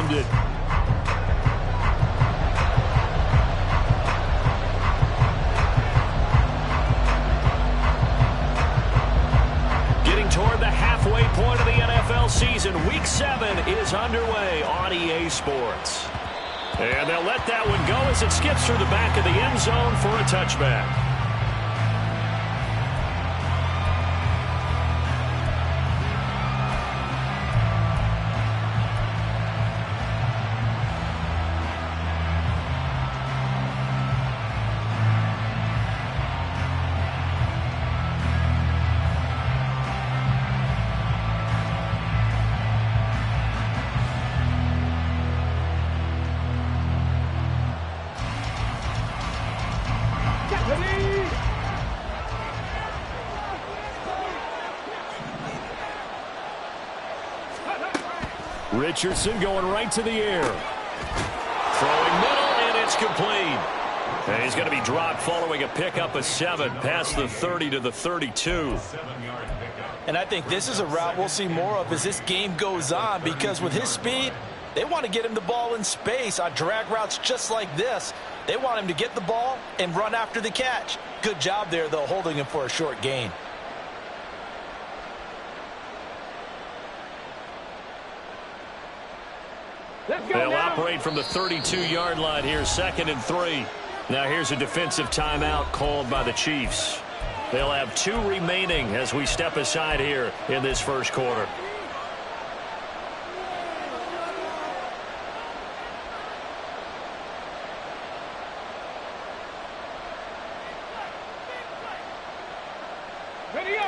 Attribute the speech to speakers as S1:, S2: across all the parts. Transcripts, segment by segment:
S1: grounded. Getting toward the halfway point of the NFL season, Week 7 is underway on EA Sports. And they'll let that one go as it skips through the back of the end zone for a touchback. Richardson going right to the air. Throwing middle, and it's complete. And he's going to be dropped following a pickup of 7 past the 30 to the 32.
S2: And I think this is a route we'll see more of as this game goes on, because with his speed, they want to get him the ball in space on drag routes just like this. They want him to get the ball and run after the catch. Good job there, though, holding him for a short gain.
S1: They'll operate from the 32-yard line here, 2nd and 3. Now here's a defensive timeout called by the Chiefs. They'll have 2 remaining as we step aside here in this first quarter.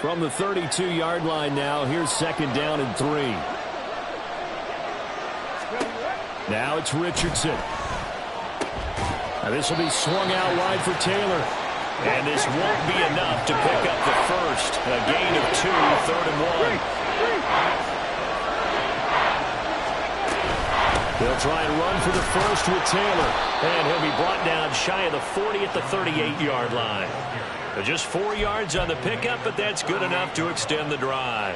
S1: From the 32-yard line now, here's 2nd down and 3. Now it's Richardson. Now this will be swung out wide for Taylor. And this won't be enough to pick up the first. A gain of 2, 3rd and 1. They'll try and run for the first with Taylor. And he'll be brought down shy of the 40 at the 38-yard line. Just 4 yards on the pickup, but that's good enough to extend the drive.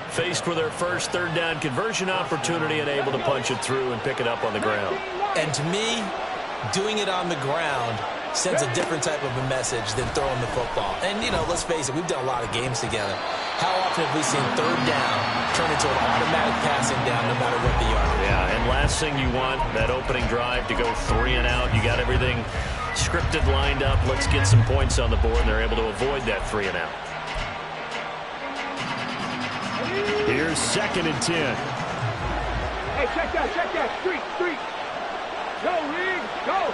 S1: Faced with their first 3rd down conversion opportunity and able to punch it through and pick it up on the ground.
S2: And to me, doing it on the ground sends a different type of a message than throwing the football. And, you know, let's face it, we've done a lot of games together. How often have we seen 3rd down turn into an automatic passing down no matter what the yard?
S1: Yeah, and last thing you want, that opening drive to go 3 and out. You got everything scripted, lined up. Let's get some points on the board, and they're able to avoid that 3 and out. Here's 2nd and 10.
S3: Hey, check that, street. Go, Reed, go.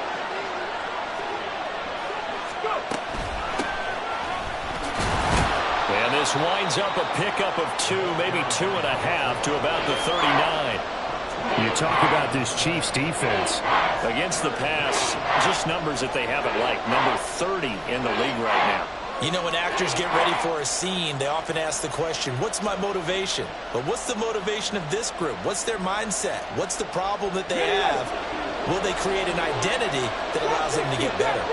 S1: And this winds up a pickup of 2, maybe 2.5 to about the 39. You talk about this Chiefs defense. Against the pass, just numbers that they haven't liked. Number 30 in the league right now.
S2: You know, when actors get ready for a scene, they often ask the question, what's my motivation? But what's the motivation of this group? What's their mindset? What's the problem that they have? Will they create an identity that allows them to get better?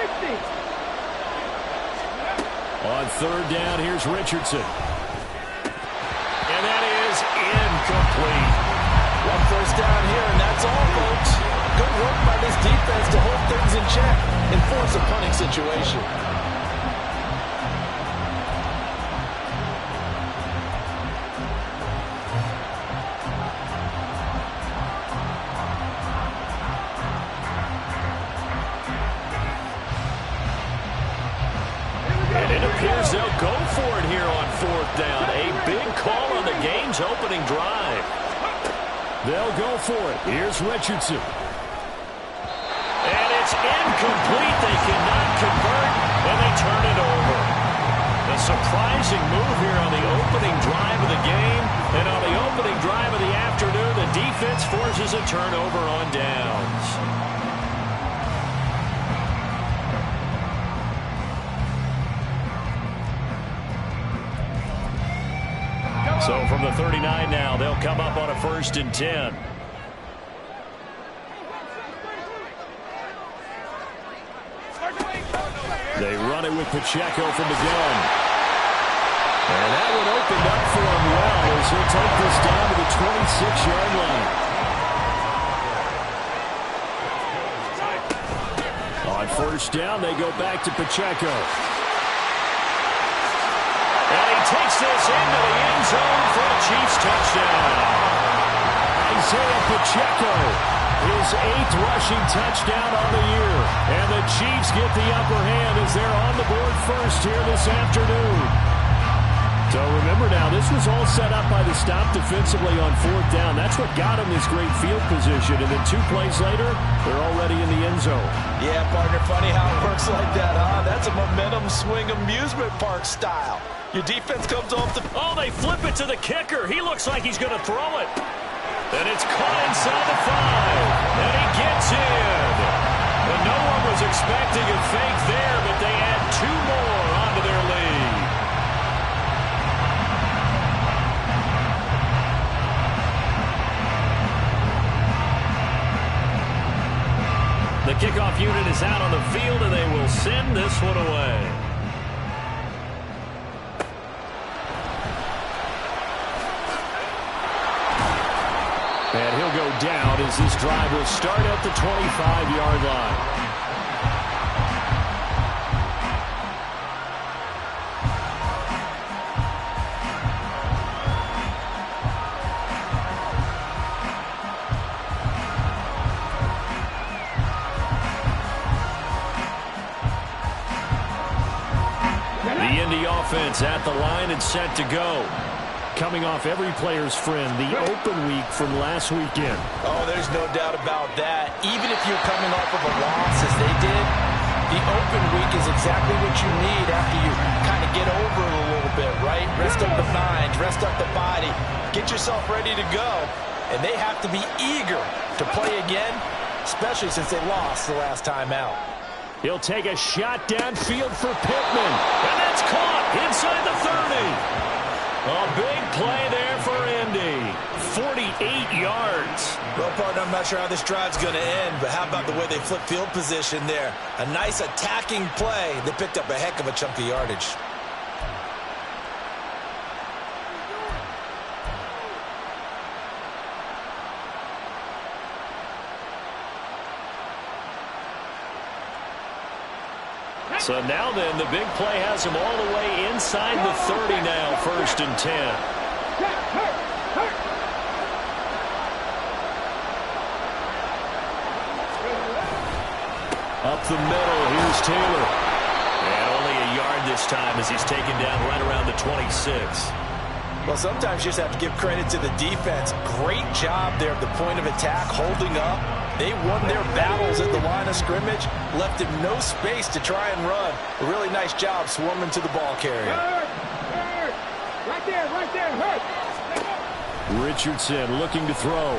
S1: On 3rd down, here's Richardson. And that is incomplete.
S2: 1 first down here, and that's all, folks. Good work by this defense to hold things in check and force a punting situation.
S1: And it appears they'll go for it here on 4th down. A big call on the game's opening drive. They'll go for it. Here's Richardson. And it's incomplete. They cannot convert, and they turn it over. A surprising move here on the opening drive of the game. And on the opening drive of the afternoon, the defense forces a turnover on downs. So from the 39 now, they'll come up on a 1st and 10. They run it with Pacheco from the gun. And that one opened up for him well as he'll take this down to the 26-yard line. first down, they go back to Pacheco. And he takes this into the end zone for a Chiefs touchdown. Isaiah Pacheco, his 8th rushing touchdown on the year. And the Chiefs get the upper hand as they're on the board first here this afternoon. So remember now, this was all set up by the stop defensively on 4th down. That's what got him this great field position. And then 2 plays later, they're already in the end zone.
S2: Yeah, partner, funny how it works like that, huh? That's a momentum swing amusement park style. Your defense comes off the...
S1: Oh, they flip it to the kicker. He looks like he's going to throw it. And it's caught inside the 5. And he gets in. And no one was expecting a fake there, but they add 2 more onto their lead. The kickoff unit is out on the field, and they will send this one away. And he'll go down as this drive will start at the 25-yard line. The Indy offense at the line and set to go. Coming off every player's friend, the open week from last weekend.
S2: Oh, there's no doubt about that. Even if you're coming off of a loss as they did, the open week is exactly what you need after you kind of get over it a little bit, right? Rest up the mind, rest up the body, get yourself ready to go. And they have to be eager to play again, especially since they lost the last time out.
S1: He'll take a shot downfield for Pittman. And that's caught inside the 30. A big play there for Indy. 48 yards.
S2: Well, partner, I'm not sure how this drive's going to end, but how about the way they flip field position there? A nice attacking play. They picked up a heck of a chunk of yardage.
S1: So now then, the big play has him all the way inside the 30 now, 1st and 10. Up the middle, here's Taylor. And only a yard this time as he's taken down right around the 26.
S2: Well, sometimes you just have to give credit to the defense. Great job there at the point of attack, holding up. They won their battles at the line of scrimmage, left him no space to try and run. A really nice job swarming to the ball carrier.
S3: Hurt. Right there, hurt.
S1: Richardson looking to throw.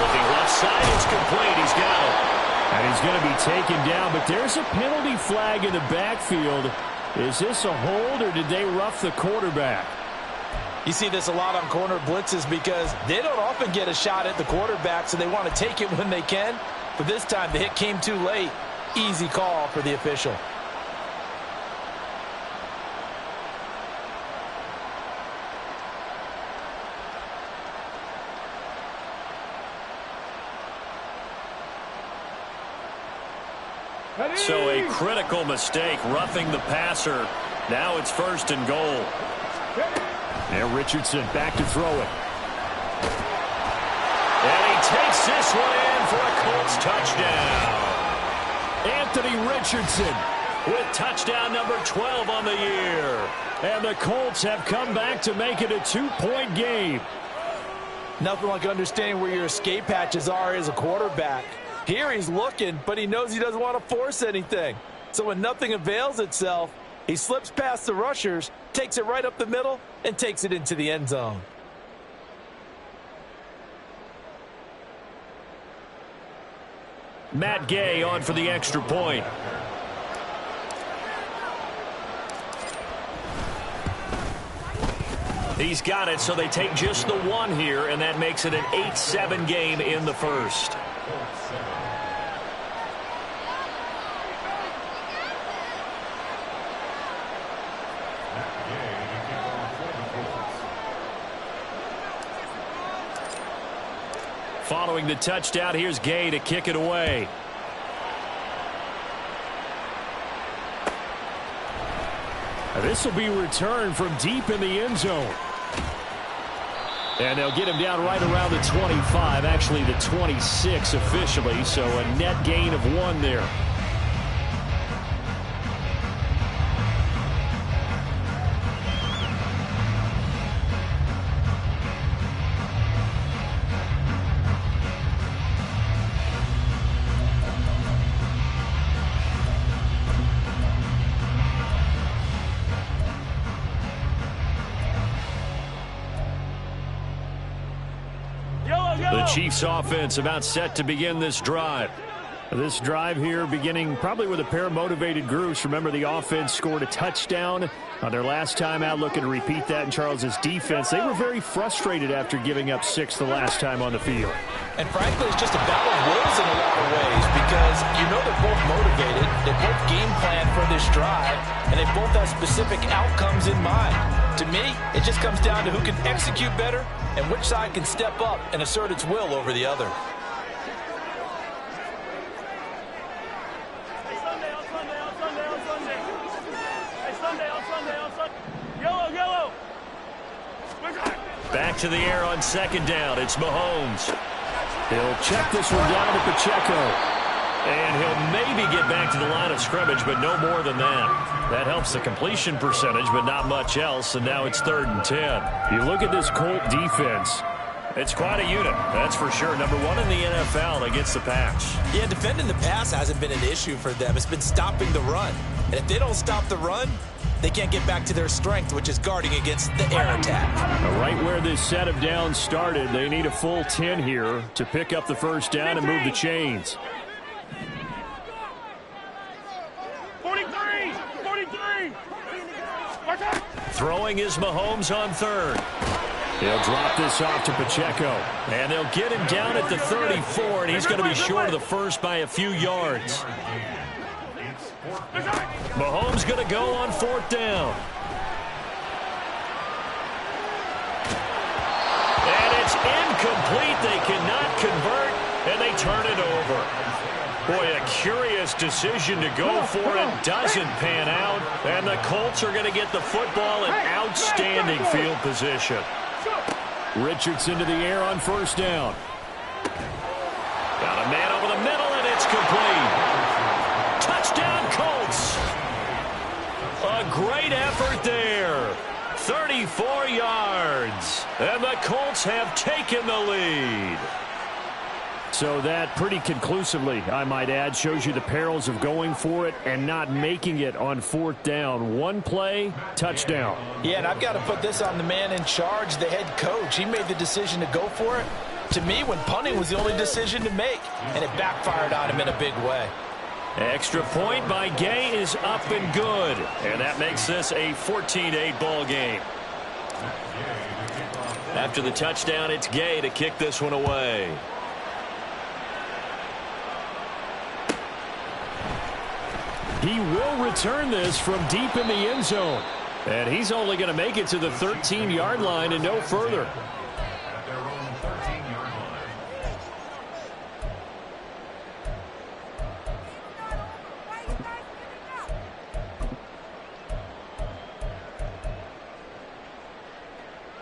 S1: Looking left side, it's complete. He's got it. And he's going to be taken down, but there's a penalty flag in the backfield. Is this a hold, or did they rough the quarterback?
S2: You see this a lot on corner blitzes because they don't often get a shot at the quarterback, so they want to take it when they can. But this time, the hit came too late. Easy call for the official.
S1: So a critical mistake, roughing the passer. Now it's 1st and goal. And Richardson back to throw it. And he takes this one in for a Colts touchdown. Anthony Richardson with touchdown number 12 on the year. And the Colts have come back to make it a 2-point game.
S2: Nothing like understanding where your escape hatches are as a quarterback. Here he's looking, but he knows he doesn't want to force anything. So when nothing avails itself, he slips past the rushers, takes it right up the middle, and takes it into the end zone.
S1: Matt Gay on for the extra point. He's got it, so they take just the one here, and that makes it an 8-7 game in the first. Following the touchdown, here's Gay to kick it away.
S4: This will be returned from deep in the end zone. And they'll get him down right around the 25, actually the 26 officially, so a net gain of 1 there. The Chiefs offense about set to begin this drive. This drive here beginning probably with a pair of motivated groups. Remember, the offense scored a touchdown on their last time out, looking to repeat that in Charles's defense. They were very frustrated after giving up 6 the last time on the field.
S2: And frankly, it's just a battle of wills in a lot of ways because you know they're both motivated, they both game plan for this drive, and they both have specific outcomes in mind. To me, it just comes down to who can execute better and which side can step up and assert its will over the other.
S1: Back to the air on second down. It's Mahomes.
S4: He'll check this one down to Pacheco.
S1: And he'll maybe get back to the line of scrimmage, but no more than that. That helps the completion percentage, but not much else, and now it's 3rd and 10.
S4: You look at this Colt defense.
S1: It's quite a unit, that's for sure. Number 1 in the NFL against the pass.
S2: Yeah, defending the pass hasn't been an issue for them. It's been stopping the run. And if they don't stop the run, they can't get back to their strength, which is guarding against the air attack.
S4: Right where this set of downs started, they need a full 10 here to pick up the first down and move the chains.
S3: 43!
S1: Throwing is Mahomes on 3rd.
S4: He'll drop this off to Pacheco.
S1: And they'll get him down at the 34, and he's going to be short of the first by a few yards. Mahomes going to go on 4th down. And it's incomplete. They cannot convert, and they turn it over. Boy, a curious decision to go for it. Doesn't pan out. And the Colts are going to get the football in outstanding field position.
S4: Richardson to the air on 1st down.
S1: Got a man over the middle, and it's complete. Touchdown, Colts. A great effort there. 34 yards. And the Colts have taken the lead.
S4: So that pretty conclusively, I might add, shows you the perils of going for it and not making it on 4th down. One play, touchdown.
S2: Yeah, and I've got to put this on the man in charge, the head coach. He made the decision to go for it. To me, when punting was the only decision to make, and it backfired on him in a big way.
S1: Extra point by Gay is up and good. And that makes this a 14-8 ball game. After the touchdown, it's Gay to kick this one away.
S4: He will return this from deep in the end zone.
S1: And he's only going to make it to the 13-yard line and no further.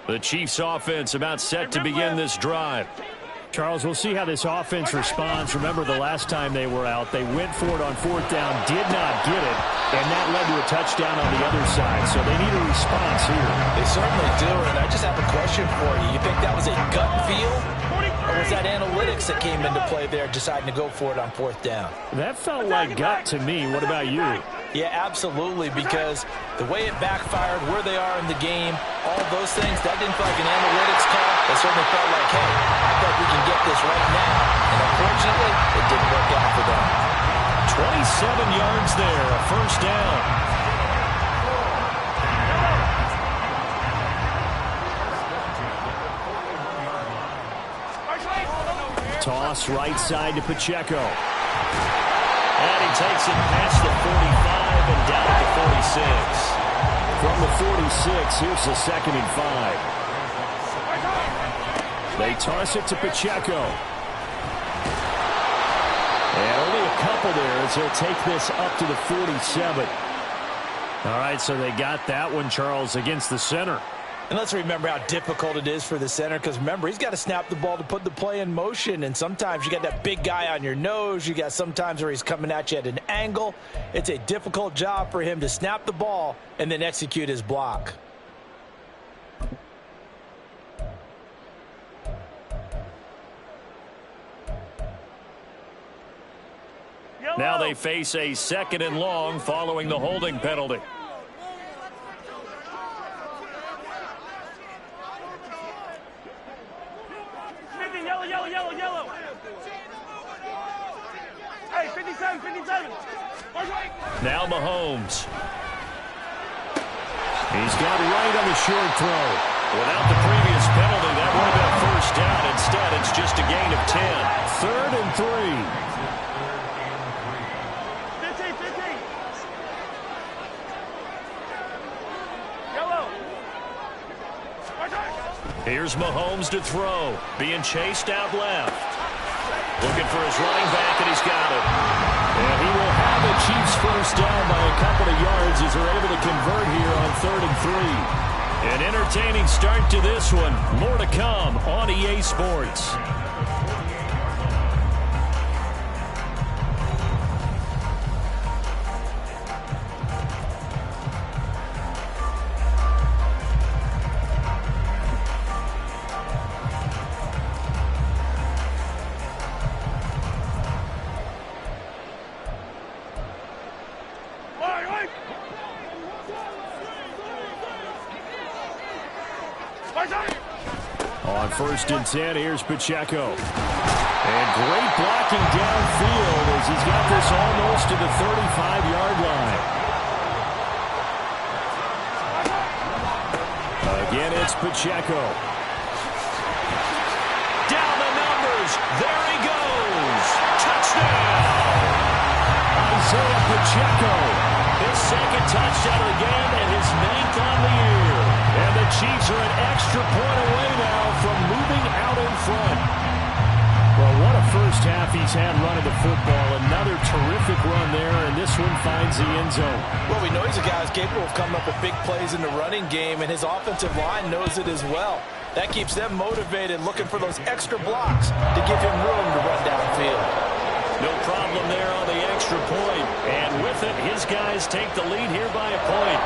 S1: The Chiefs offense about set to begin this drive.
S4: Charles, we'll see how this offense responds. Remember, the last time they were out, they went for it on 4th down, did not get it, and that led to a touchdown on the other side. So they need a response here.
S2: They certainly do, and I just have a question for you. You think that was a gut feel, or was that analytics that came into play there, deciding to go for it on 4th down?
S4: That felt like gut to me. What about you?
S2: Yeah, absolutely, because the way it backfired, where they are in the game, all those things, that didn't feel like an analytics call. It certainly felt like, hey, I think we can get this right now. And unfortunately, it didn't work out for them.
S1: 27 yards there, a first down.
S4: Toss right side to Pacheco.
S1: And he takes it past the 45 and down at the 46.
S4: From the 46, here's the 2nd and 5. They toss it to Pacheco. And only a couple there as he'll take this up to the 47. All right, so they got that one, Charles, against the center.
S2: And let's remember how difficult it is for the center, because remember, he's got to snap the ball to put the play in motion, and sometimes you got that big guy on your nose. You got sometimes where he's coming at you at an angle. It's a difficult job for him to snap the ball and then execute his block.
S4: Now they face a 2nd and long following the holding penalty.
S3: Yellow. Hey, 57.
S4: Now Mahomes. He's got right on the short throw. Without the previous penalty, that would have been a first down. Instead, it's just a gain of 10. 3rd and 3.
S3: 15. Yellow.
S4: Here's Mahomes to throw. Being chased out left. Looking for his running back, and he's got it. And he will have the Chiefs first down by a couple of yards as they're able to convert here on 3rd and 3. An entertaining start to this one. More to come on EA Sports. On 1st and 10, here's Pacheco. And great blocking downfield as he's got this almost to the 35-yard line. Again, it's Pacheco. Down the numbers. There he goes. Touchdown. Isaiah Pacheco. His 2nd touchdown of the game and his 9th on the year. And the Chiefs are an extra point away now from moving out in front. Well, what a first half he's had running the football. Another terrific run there, and this one finds the end zone.
S2: Well, we know he's a guy who's capable of coming up with big plays in the running game, and his offensive line knows it as well. That keeps them motivated, looking for those extra blocks to give him room to run downfield.
S4: No problem there on the extra point. And with it, his guys take the lead here by a point.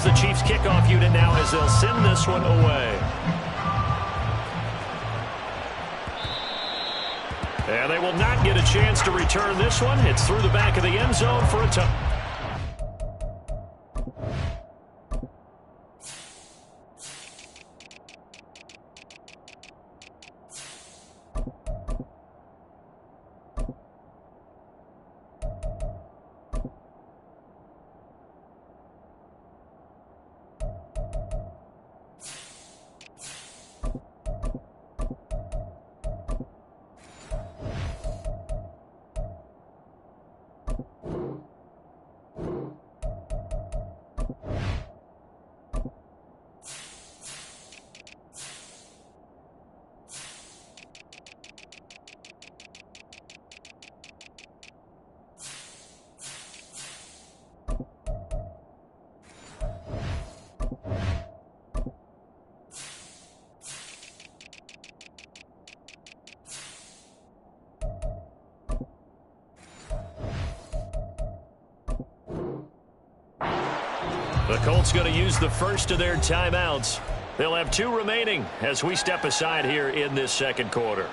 S4: The Chiefs kickoff unit now as they'll send this one away. And they will not get a chance to return this one. It's through the back of the end zone for a touchdown. The Colts going to use the first of their timeouts. They'll have 2 remaining as we step aside here in this 2nd quarter.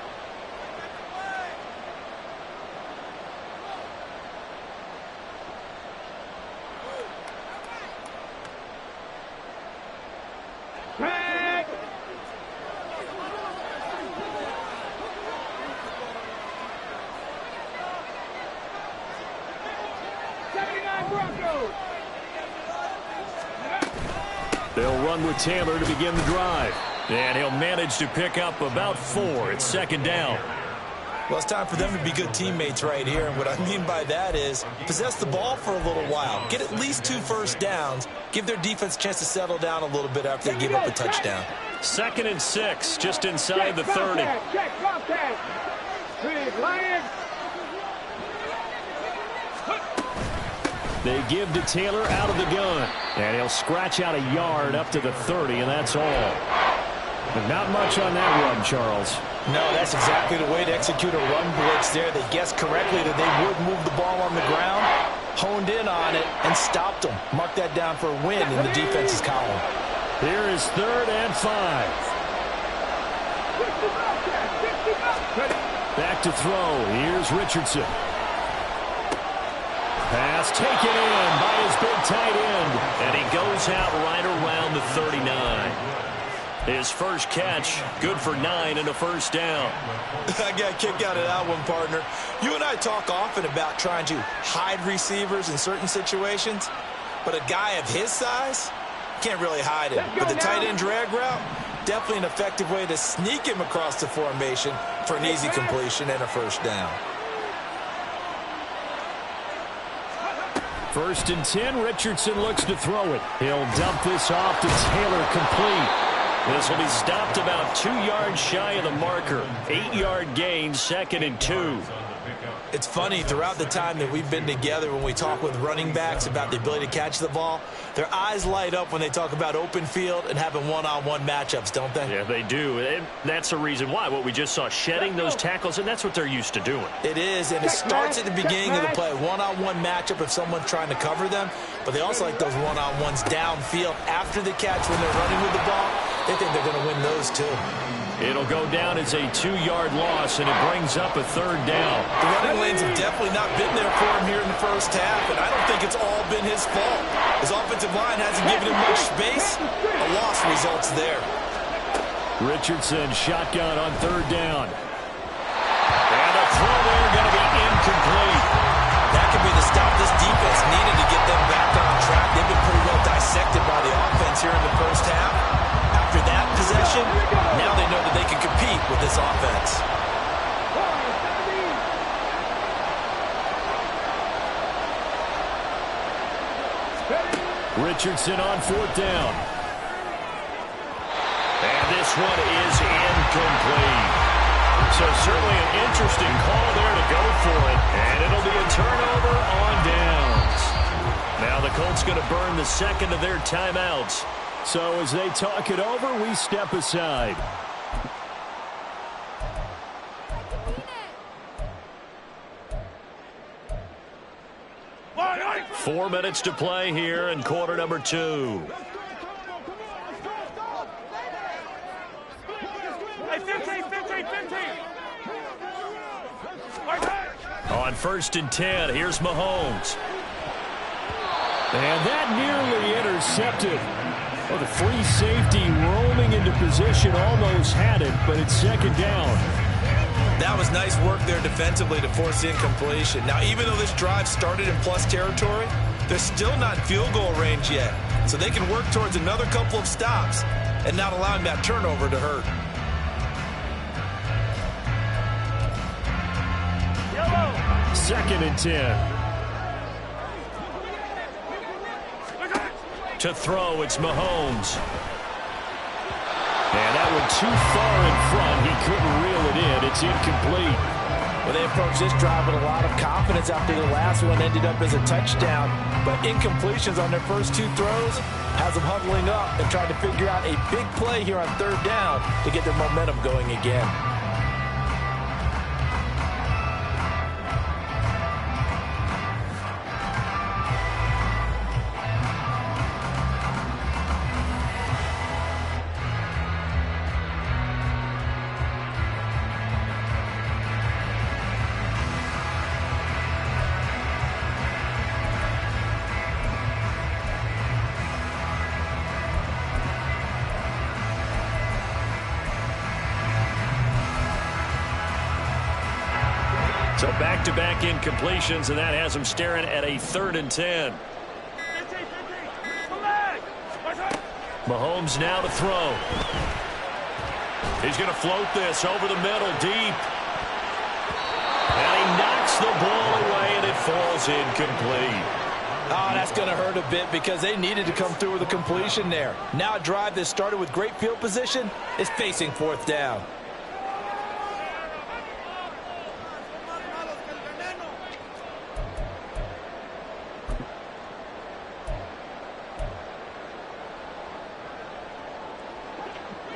S4: They'll run with Taylor to begin the drive. And he'll manage to pick up about 4. It's second down.
S2: Well, it's time for them to be good teammates right here. And what I mean by that is possess the ball for a little while. Get at least 2 first downs. Give their defense a chance to settle down a little bit after they give up a touchdown.
S1: 2nd and 6, just inside the 30.
S4: They give to Taylor out of the gun. And he'll scratch out a yard up to the 30, and that's all. But not much on that run, Charles.
S2: No, that's exactly the way to execute a run blitz there. They guessed correctly that they would move the ball on the ground, honed in on it, and stopped them. Mark that down for a win in the defense's column.
S4: Here is 3rd and 5. Back to throw. Here's Richardson. Pass taken in by his big tight end.
S1: And he goes out right around the 39. His first catch, good for 9 and a first down.
S2: I got a kick out of that one, partner. You and I talk often about trying to hide receivers in certain situations, but a guy of his size can't really hide him. But the tight end drag route, definitely an effective way to sneak him across the formation for an easy completion and a first down.
S4: 1st and 10, Richardson looks to throw it. He'll dump this off to Taylor, complete.
S1: This will be stopped about 2 yards shy of the marker. 8-yard gain, 2nd and 2.
S2: It's funny, throughout the time that we've been together, when we talk with running backs about the ability to catch the ball, their eyes light up when they talk about open field and having one-on-one matchups, don't they?
S1: Yeah, they do. And that's the reason why. What we just saw, shedding those tackles, and that's what they're used to doing.
S2: It is, and it starts at the beginning of the play. One-on-one matchup if someone's trying to cover them, but they also like those one-on-ones downfield after the catch when they're running with the ball. They think they're going to win those, too.
S4: It'll go down as a 2-yard loss, and it brings up a 3rd down.
S2: The running lanes have definitely not been there for him here in the first half, and I don't think it's all been his fault. His offensive line hasn't given him much space. A loss results there.
S4: Richardson shotgun on 3rd down. And a throw there going to be incomplete.
S2: That could be the stop this defense needed to get them back on track. They've been pretty well dissected by the offense here in the first half. After that possession, now they know that they can compete with this offense.
S4: Richardson on 4th down. And this one is incomplete. So certainly an interesting call there to go for it. And it'll be a turnover on downs. Now the Colts going to burn the 2nd of their timeouts. So as they talk it over, we step aside.
S1: Four minutes to play here in quarter number 2.
S3: Hey, 15.
S1: On 1st and 10, here's Mahomes.
S4: And that nearly intercepted. Well, the free safety roaming into position almost had it, but it's 2nd down.
S2: That was nice work there defensively to force the incompletion. Now, even though this drive started in plus territory, they're still not in field goal range yet. So they can work towards another couple of stops and not allowing that turnover to hurt.
S3: Yellow.
S4: 2nd and 10.
S1: To throw, it's Mahomes.
S4: And that one too far in front. He couldn't reel it in. It's incomplete.
S2: Well, they approached this drive with a lot of confidence after the last one ended up as a touchdown. But incompletions on their first 2 throws has them huddling up and trying to figure out a big play here on 3rd down to get their momentum going again.
S1: So back-to-back incompletions, and that has them staring at a 3rd and 10.
S3: 15. Go back.
S1: Mahomes now to throw. He's going to float this over the middle, deep. And he knocks the ball away, and it falls incomplete.
S2: Oh, that's going to hurt a bit because they needed to come through with a completion there. Now a drive that started with great field position is facing fourth down.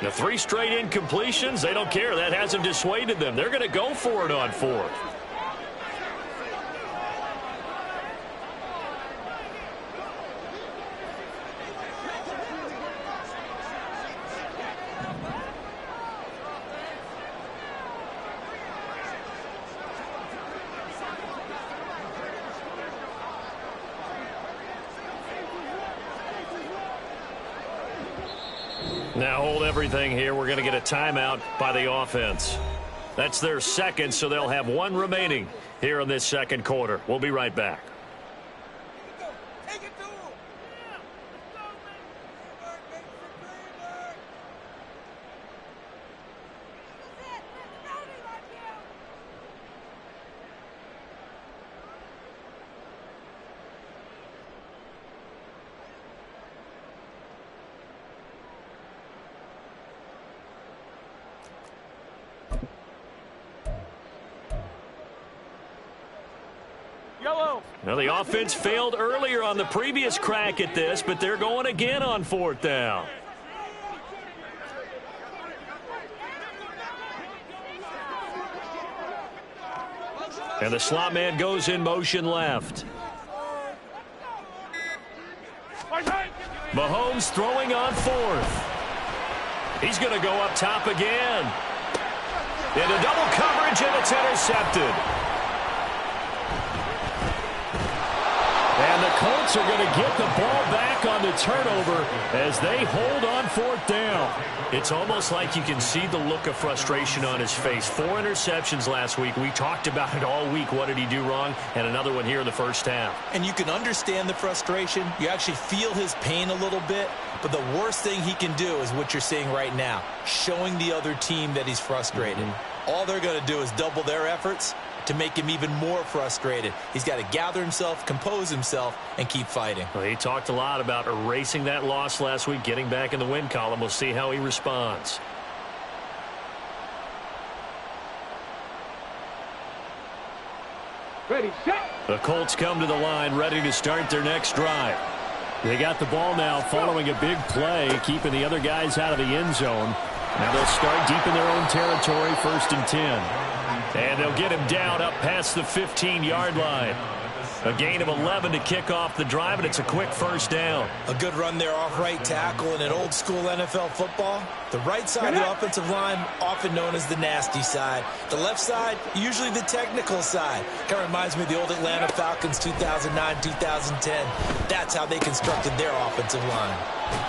S1: The 3 straight incompletions, they don't care. That hasn't dissuaded them. They're going to go for it on fourth. Now hold everything here. We're going to get a timeout by the offense. That's their second, so they'll have 1 remaining here in this second quarter. We'll be right back. Now, the offense failed earlier on the previous crack at this, but they're going again on fourth down. And the slot man goes in motion left. Mahomes throwing on fourth. He's going to go up top again. Into double coverage, and it's intercepted. And the Colts are going to get the ball back on the turnover as they hold on fourth down. It's almost like you can see the look of frustration on his face. 4 interceptions last week. We talked about it all week. What did he do wrong? And another one here in the first half.
S2: And you can understand the frustration. You actually feel his pain a little bit. But the worst thing he can do is what you're seeing right now, showing the other team that he's frustrated. All they're going to do is double their efforts to make him even more frustrated. He's got to gather himself, compose himself, and keep fighting.
S1: Well, he talked a lot about erasing that loss last week, getting back in the win column. We'll see how he responds.
S3: Ready, set.
S1: The Colts come to the line, ready to start their next drive.
S4: They got the ball now following a big play, keeping the other guys out of the end zone. Now they'll start deep in their own territory, 1st and 10.
S1: And they'll get him down up past the 15-yard line. A gain of 11 to kick off the drive, and it's a quick first down.
S2: A good run there off right tackle in an old-school NFL football. The right side of the offensive line, often known as the nasty side. The left side, usually the technical side. Kind of reminds me of the old Atlanta Falcons 2009, 2010. That's how they constructed their offensive line.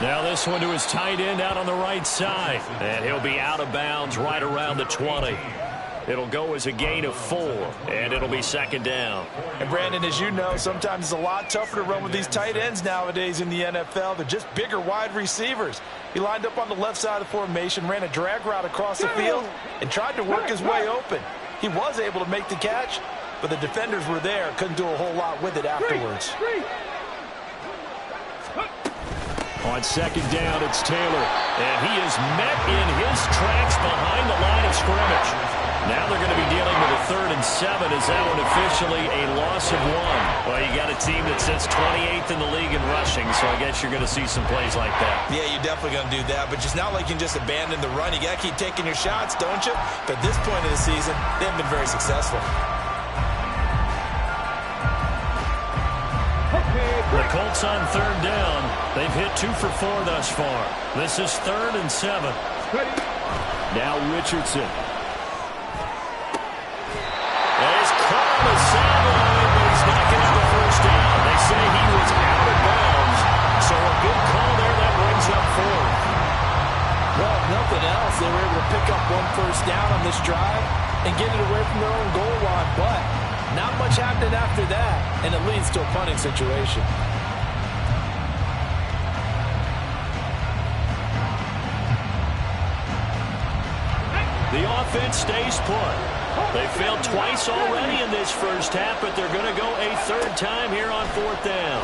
S1: Now this one to his tight end out on the right side. And he'll be out of bounds right around the 20. It'll go as a gain of 4, and it'll be second down.
S2: And, Brandon, as you know, sometimes it's a lot tougher to run with these tight ends nowadays in the NFL. They're just bigger wide receivers. He lined up on the left side of the formation, ran a drag route across the field, and tried to work his way open. He was able to make the catch, but the defenders were there, couldn't do a whole lot with it afterwards.
S1: On second down, it's Taylor, and he is met in his tracks behind the line of scrimmage. Now they're going to be dealing with a 3rd and 7. Is that one officially a loss of 1? Well, you got a team that sits 28th in the league in rushing, so I guess you're going to see some plays like that.
S2: Yeah, you're definitely going to do that, but it's not like you can just abandon the run. You got to keep taking your shots, don't you? But at this point in the season, they haven't been very successful.
S1: The Colts on 3rd down. They've hit 2 for 4 thus far. This is 3rd and 7.
S4: Now Richardson.
S1: His call is sidelined, but he's not going to have a first down. They say he was out of bounds, so a good call there that brings up 4th.
S2: Well, if nothing else, they were able to pick up 1 first down on this drive and get it away from their own goal line, but not much happened after that, and it leads to a punting situation.
S1: The offense stays put. They failed twice already in this first half, but they're going to go a third time here on fourth down.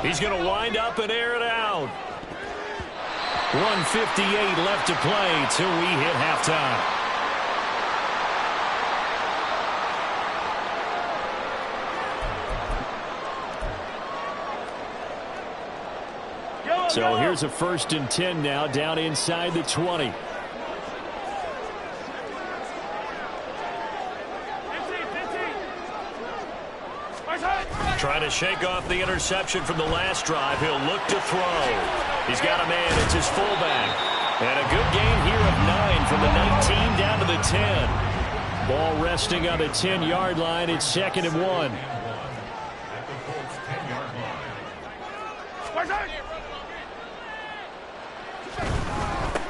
S1: He's going to wind up and air it out. 1:58 left to play till we hit halftime.
S4: So here's a 1st and 10 now, down inside the 20.
S1: Trying to shake off the interception from the last drive. He'll look to throw. He's got a man. It's his fullback. And a good gain here of 9 from the 19 down to the 10.
S4: Ball resting on the 10-yard line. It's 2nd and 1.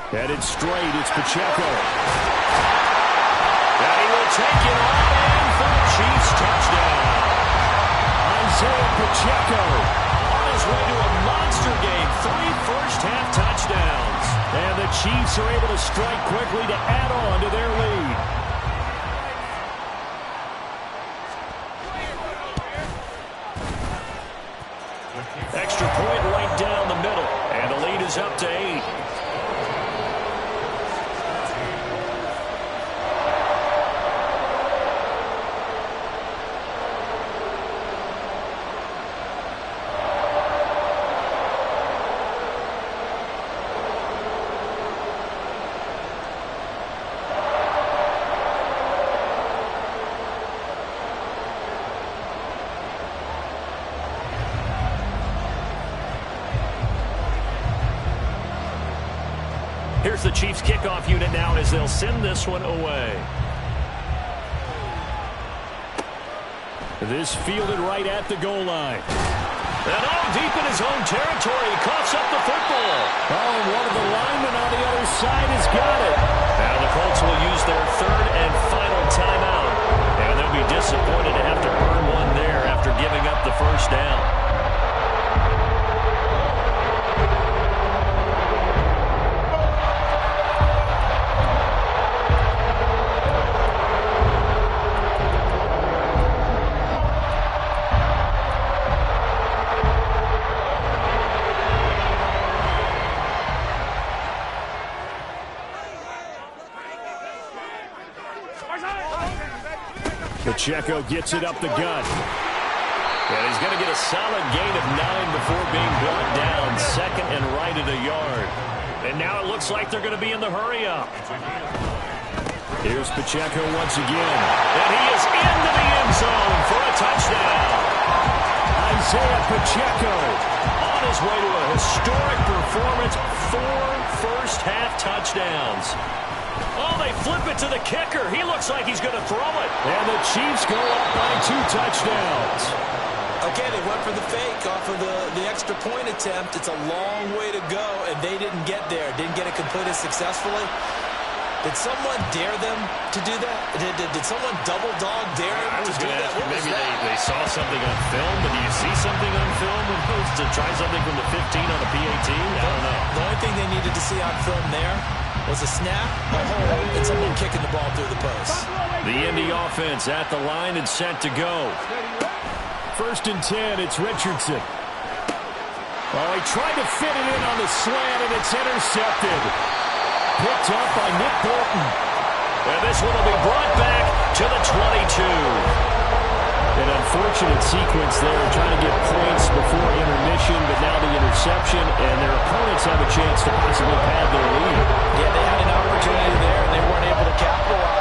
S4: Headed straight, it's Pacheco.
S1: And he will take it all in for the Chiefs touchdown.
S4: Isaiah Pacheco
S1: On his way to a monster game, 3 first-half touchdowns.
S4: And the Chiefs are able to strike quickly to add on to their lead.
S1: Extra point right down the middle. And the lead is up to 8. Here's the Chiefs kickoff unit now as they'll send this one away.
S4: This fielded right at the goal line.
S1: And deep in his own territory, he coughs up the football.
S4: Oh, and one of the linemen on the other side has got it.
S1: Now the Colts will use their 3rd and final timeout. And they'll be disappointed to have to burn one there after giving up the first down.
S4: Pacheco gets it up the gut.
S1: And he's going to get a solid gain of 9 before being brought down. 2nd and right at a yard. And now it looks like they're going to be in the hurry-up.
S4: Here's Pacheco once again.
S1: And he is into the end zone for a touchdown.
S4: Isaiah Pacheco
S1: on his way to a historic performance. 4 first-half touchdowns. Oh, they flip it to the kicker. He looks like he's going to throw it.
S4: And the Chiefs go up by 2 touchdowns.
S2: Okay, they went for the fake off of the extra point attempt. It's a long way to go, and they didn't get there. Didn't get it completed successfully. Did someone dare them to do that? Did someone double dog dare them to do that?
S1: Maybe they saw something on film, but do you see something on film to try something from the 15 on a PAT? I don't know.
S2: The only thing they needed to see on film there was a snap, a hold, and someone kicking the ball through the post.
S1: The Indy offense at the line and set to go.
S4: 1st and 10, it's Richardson. Oh, he tried to fit it in on the slant, and it's intercepted. Picked up by Nick Bolton.
S1: And this one will be brought back to the 22.
S4: An unfortunate sequence there, trying to get points before intermission, but now the interception, and their opponents have a chance to possibly pad their lead.
S2: Yeah, they had an opportunity there, and they weren't able to capitalize.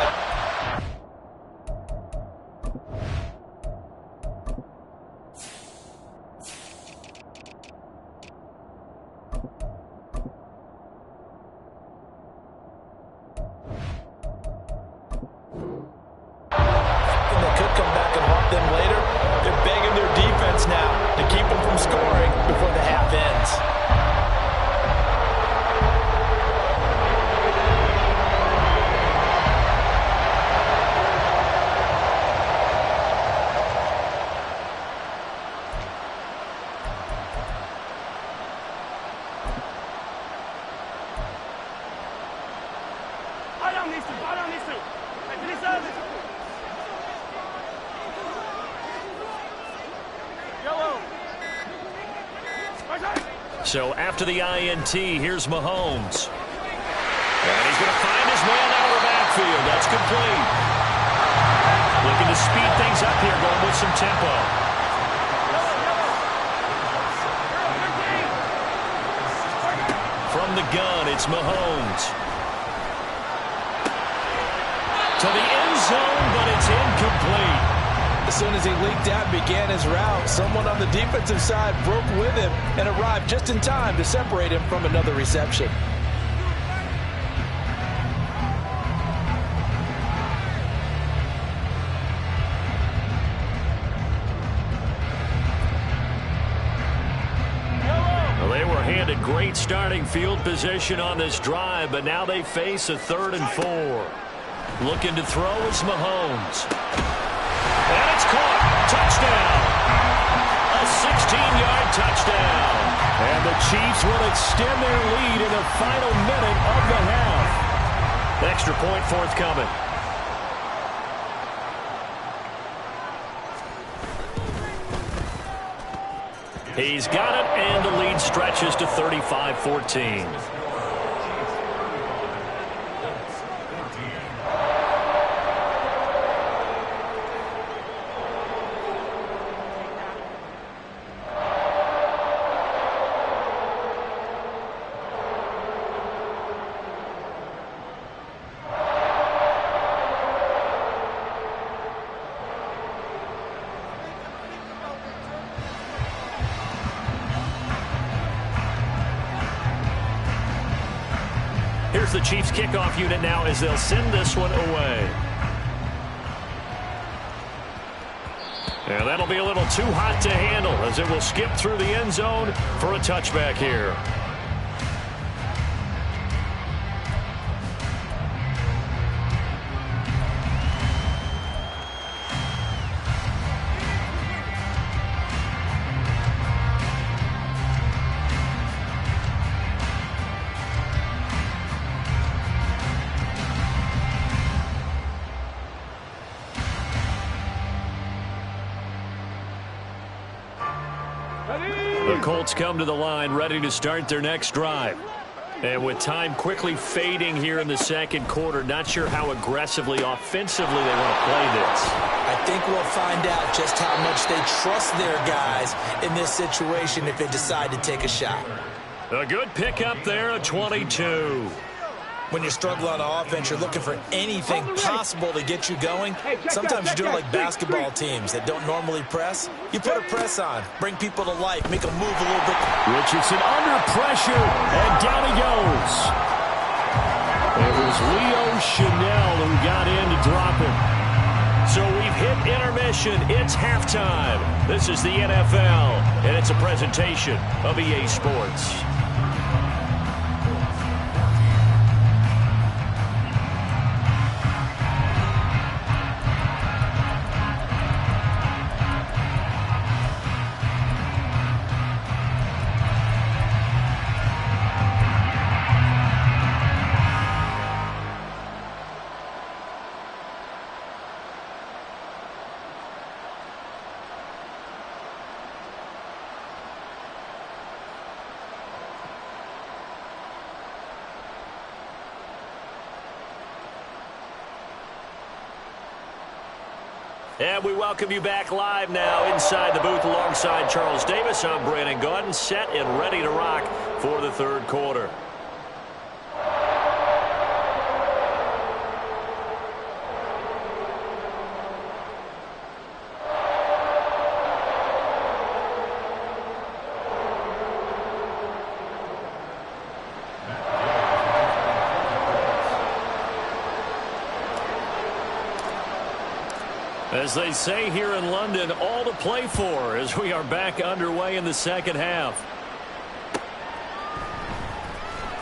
S1: So after the INT, here's Mahomes. And he's going to find his man out of the backfield. That's complete. Looking to speed things up here, going with some tempo. From the gun, it's Mahomes. To the end zone, but it's incomplete.
S2: As soon as he leaked out and began his route, someone on the defensive side broke with him and arrived just in time to separate him from another reception.
S1: Well, they were handed great starting field position on this drive, but now they face a 3rd and 4. Looking to throw is Mahomes. And it's caught. Touchdown. A 16-yard touchdown.
S4: And the Chiefs will extend their lead in the final minute of the half.
S1: Extra point forthcoming. He's got it, and the lead stretches to 35-14. Here's the Chiefs kickoff unit now as they'll send this one away. And that'll be a little too hot to handle as it will skip through the end zone for a touchback here. The Colts come to the line ready to start their next drive. And with time quickly fading here in the second quarter, not sure how aggressively, offensively they want to play this.
S2: I think we'll find out just how much they trust their guys in this situation if they decide to take a shot.
S1: A good pickup there, a 22.
S2: When you struggle on offense, you're looking for anything possible to get you going. Sometimes you do it like basketball teams that don't normally press. You put a press on, bring people to life, make them move a little bit.
S4: Richardson under pressure, and down he goes. It was Leo Chanel who got in to drop him.
S1: So we've hit intermission. It's halftime. This is the NFL, and it's a presentation of EA Sports. And we welcome you back live now inside the booth alongside Charles Davis. I'm Brandon Gaudin, set and ready to rock for the third quarter. As they say here in London, all to play for as we are back underway in the second half.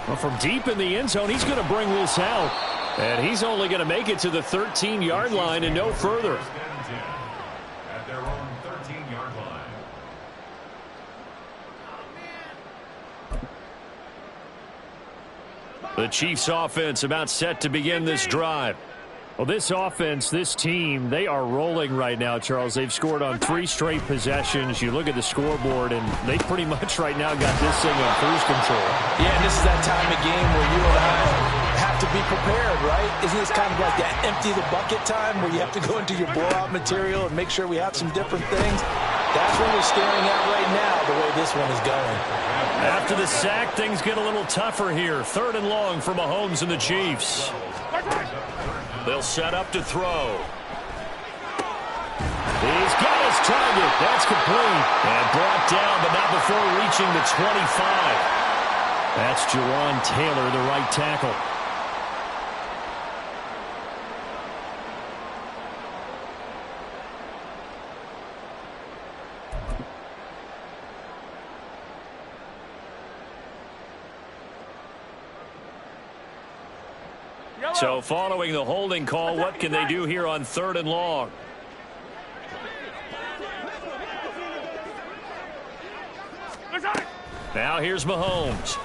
S4: Well, from deep in the end zone, he's going to bring this out. And he's only going to make it to the 13-yard line and no further.
S5: At their own 13-yard line.
S1: The Chiefs offense about set to begin this drive.
S4: Well, this offense, this team, they are rolling right now, Charles. They've scored on 3 straight possessions. You look at the scoreboard, and they pretty much right now got this thing on cruise control.
S2: Yeah, and this is that time of game where you and I have to be prepared, right? Isn't this kind of like that empty the bucket time where you have to go into your blowout material and make sure we have some different things? That's what we're staring at right now, the way this one is going.
S1: After the sack, things get a little tougher here. 3rd and long for Mahomes and the Chiefs. They'll set up to throw. He's got his target. That's complete. And brought down, but not before reaching the 25. That's Jawan Taylor, the right tackle. So following the holding call, what can they do here on 3rd and long? Now here's Mahomes.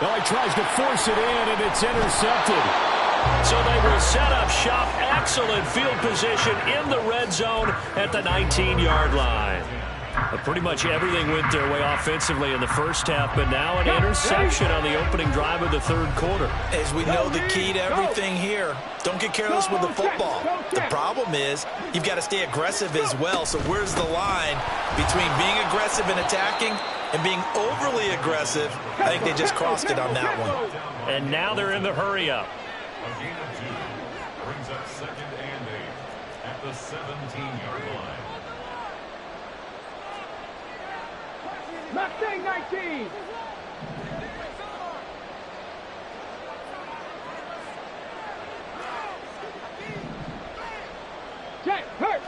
S4: Oh, he tries to force it in, and it's intercepted.
S1: So they will set up shop. Excellent field position in the red zone at the 19-yard line. Pretty much everything went their way offensively in the first half, but now an interception on the opening drive of the 3rd quarter.
S2: As we know, the key to everything here, don't get careless with the football. The problem is you've got to stay aggressive as well. So where's the line between being aggressive and attacking and being overly aggressive? I think they just crossed it on that one.
S1: And now they're in the hurry-up.
S5: A gain of 2 brings up 2nd and 8 at the 17-yard line.
S3: Mustang 19. Check, hurt.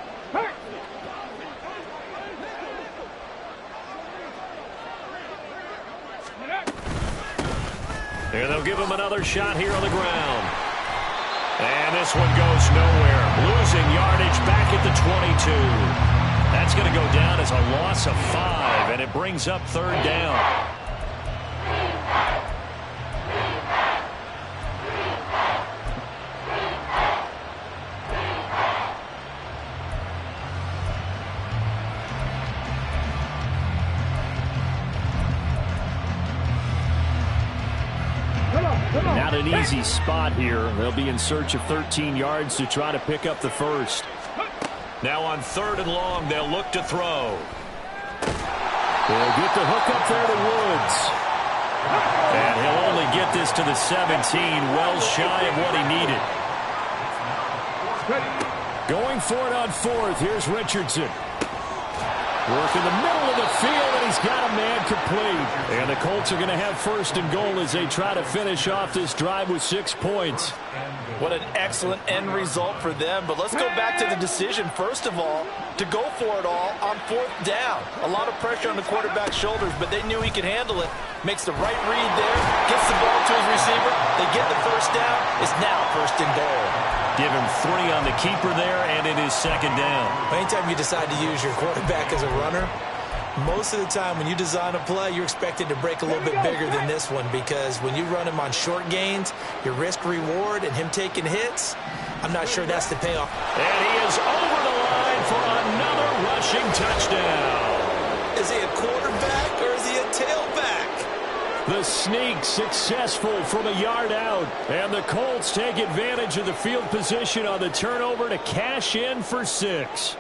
S1: And they'll give him another shot here on the ground. And this one goes nowhere. Losing yardage back at the 22. That's going to go down as a loss of 5, and it brings up 3rd down.
S4: Not an easy spot here. They'll be in search of 13 yards to try to pick up the first.
S1: Now on 3rd and long, they'll look to throw.
S4: They'll get the hook up there to Woods.
S1: And he'll only get this to the 17, well shy of what he needed.
S4: Going for it on 4th. Here's Richardson. Work in the middle of the field, and he's got a man complete. And the Colts are going to have 1st and goal as they try to finish off this drive with 6 points.
S2: What an excellent end result for them. But let's go back to the decision, first of all, to go for it all on 4th down. A lot of pressure on the quarterback's shoulders, but they knew he could handle it. Makes the right read there, gets the ball to his receiver. They get the 1st down. It's now 1st and goal.
S1: Give him 3 on the keeper there, and it is 2nd down.
S2: Anytime you decide to use your quarterback as a runner, most of the time when you design a play, you're expected to break a little bit bigger than this one, because when you run him on short gains, your risk-reward and him taking hits, I'm not sure that's the payoff.
S1: And he is over the line for another rushing touchdown.
S2: Is he a quarterback or is he a tailback?
S4: The sneak successful from a yard out. And the Colts take advantage of the field position on the turnover to cash in for 6.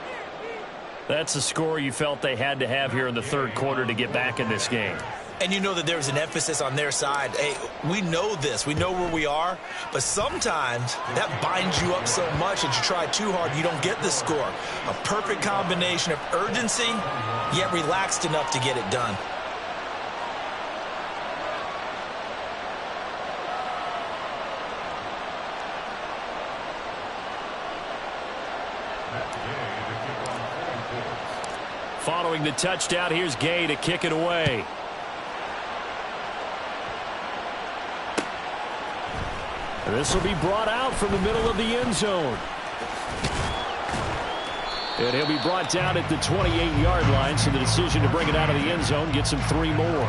S1: That's the score you felt they had to have here in the 3rd quarter to get back in this game.
S2: And you know that there's an emphasis on their side. Hey, we know this. We know where we are. But sometimes that binds you up so much that you try too hard, you don't get the score. A perfect combination of urgency, yet relaxed enough to get it done.
S1: Following the touchdown, here's Gay to kick it away.
S4: This will be brought out from the middle of the end zone. And he'll be brought down at the 28-yard line, so the decision to bring it out of the end zone gets him 3 more.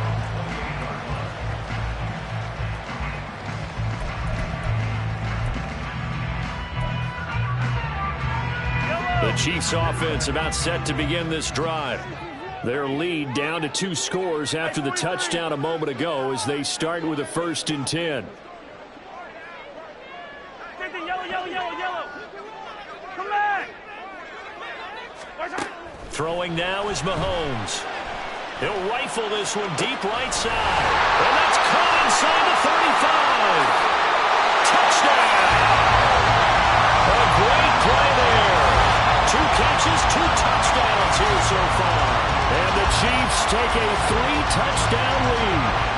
S4: Chiefs offense about set to begin this drive. Their lead down to 2 scores after the touchdown a moment ago as they start with a 1st and 10.
S3: Yellow. Come back.
S1: Throwing now is Mahomes. He'll rifle this one deep right side. And that's caught inside the 35. Touchdown. A great play there. 2 catches, 2 touchdowns here so far.
S4: And the Chiefs take a 3-touchdown lead.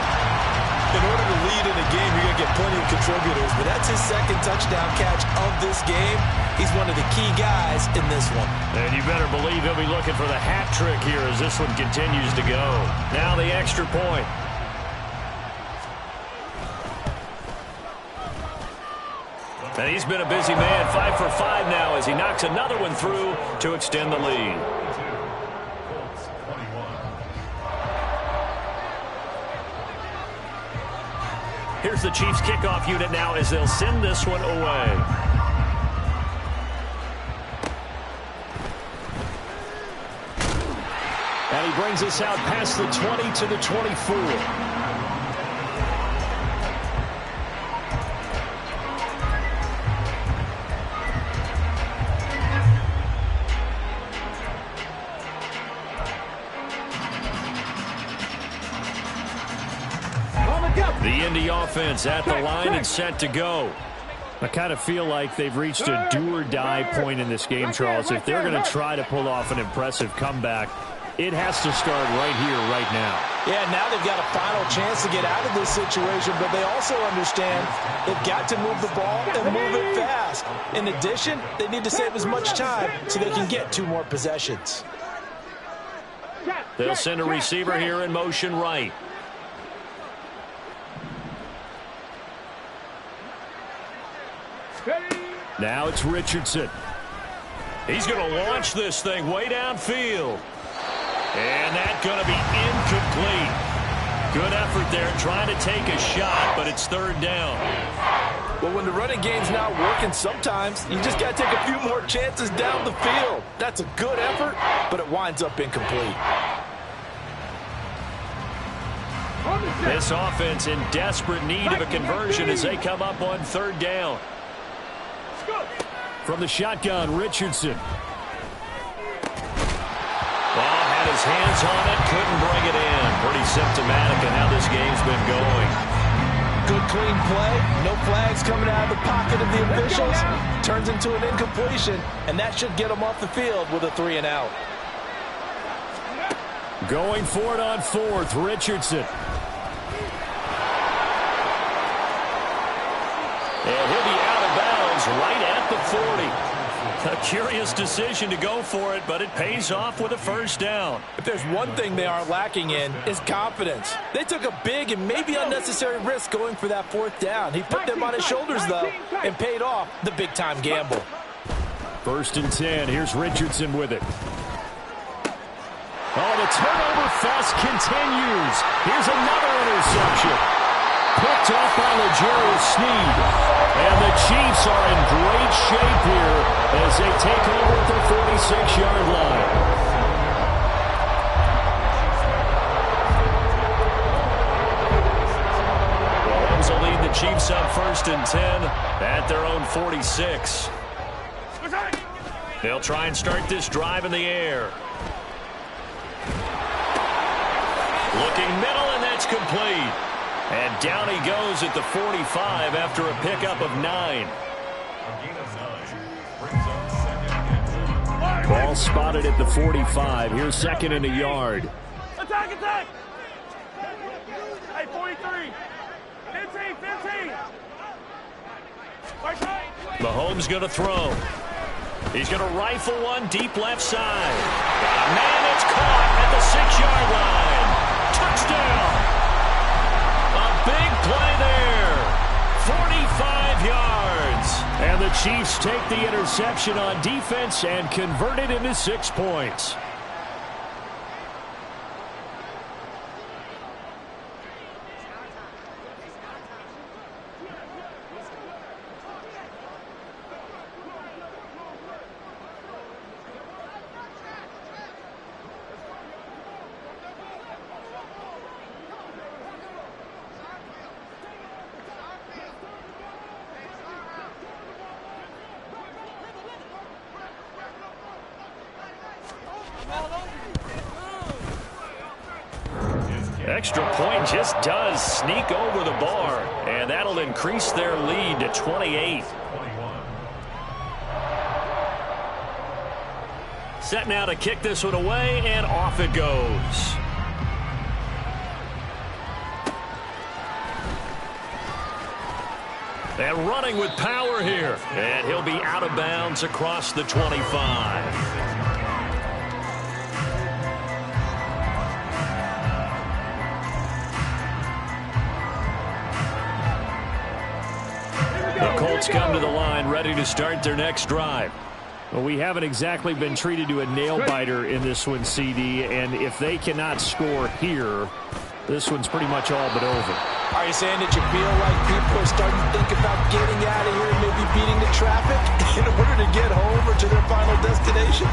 S2: In order to lead in a game, you're going to get plenty of contributors, but that's his 2nd touchdown catch of this game. He's one of the key guys in this one.
S4: And you better believe he'll be looking for the hat trick here as this one continues to go. Now the extra point.
S1: And he's been a busy man, 5 for 5 now as he knocks another one through to extend the lead. Here's the Chiefs kickoff unit now as they'll send this one away.
S4: And he brings us out past the 20 to the 24. The Indy offense at the line and set to go. I kind of feel like they've reached a do-or-die point in this game, Charles. If they're going to try to pull off an impressive comeback, it has to start right here, right now.
S2: Yeah, now they've got a final chance to get out of this situation, but they also understand they've got to move the ball and move it fast. In addition, they need to save as much time so they can get 2 more possessions.
S1: They'll send a receiver here in motion right.
S4: Now it's Richardson.
S1: He's going to launch this thing way downfield. And that's going to be incomplete. Good effort there trying to take a shot, but it's 3rd down.
S2: Well, when the running game's not working, sometimes you just got to take a few more chances down the field. That's a good effort, but it winds up incomplete.
S1: This offense in desperate need of a conversion as they come up on 3rd down.
S4: From the shotgun, Richardson.
S1: Well, had his hands on it, couldn't bring it in. Pretty symptomatic of how this game's been going.
S2: Good clean play, no flags coming out of the pocket of the officials. Turns into an incompletion, and that should get them off the field with a 3 and out.
S4: Going for it on 4th, Richardson.
S1: And he'll be out of bounds right at the 40. A curious decision to go for it, but it pays off with a 1st down.
S2: If there's one thing they aren't lacking in, it's confidence. They took a big and maybe unnecessary risk going for that 4th down. He put them on his shoulders, though, and paid off the big-time gamble.
S4: 1st and 10. Here's Richardson with it. Oh, the turnover fest continues. Here's another interception. Picked off by L'Jarius Sneed. And the Chiefs are in great shape here as they take over at the 46-yard line.
S1: Mahomes will lead the Chiefs up 1st and 10 at their own 46. They'll try and start this drive in the air. Looking middle, and that's complete. And down he goes at the 45 after a pickup of 9.
S4: Ball spotted at the 45. Here's 2nd and a yard.
S3: Attack! Hey, 43. 15.
S1: Mahomes going to throw. He's going to rifle one deep left side. Man, it's caught at the 6-yard line. Touchdown. A big play there. 45 yards.
S4: And the Chiefs take the interception on defense and convert it into 6 points.
S1: extra point just does sneak over the bar, and that'll increase their lead to 28. Set now to kick this one away, and off it goes. And running with power here. And he'll be out of bounds across the 25. The Colts come to the line ready to start their next drive.
S4: Well, we haven't exactly been treated to a nail-biter in this one, CD, and if they cannot score here, this one's pretty much all but over.
S2: Are you saying that you feel like people are starting to think about getting out of here and maybe beating the traffic in order to get home or to their final destination?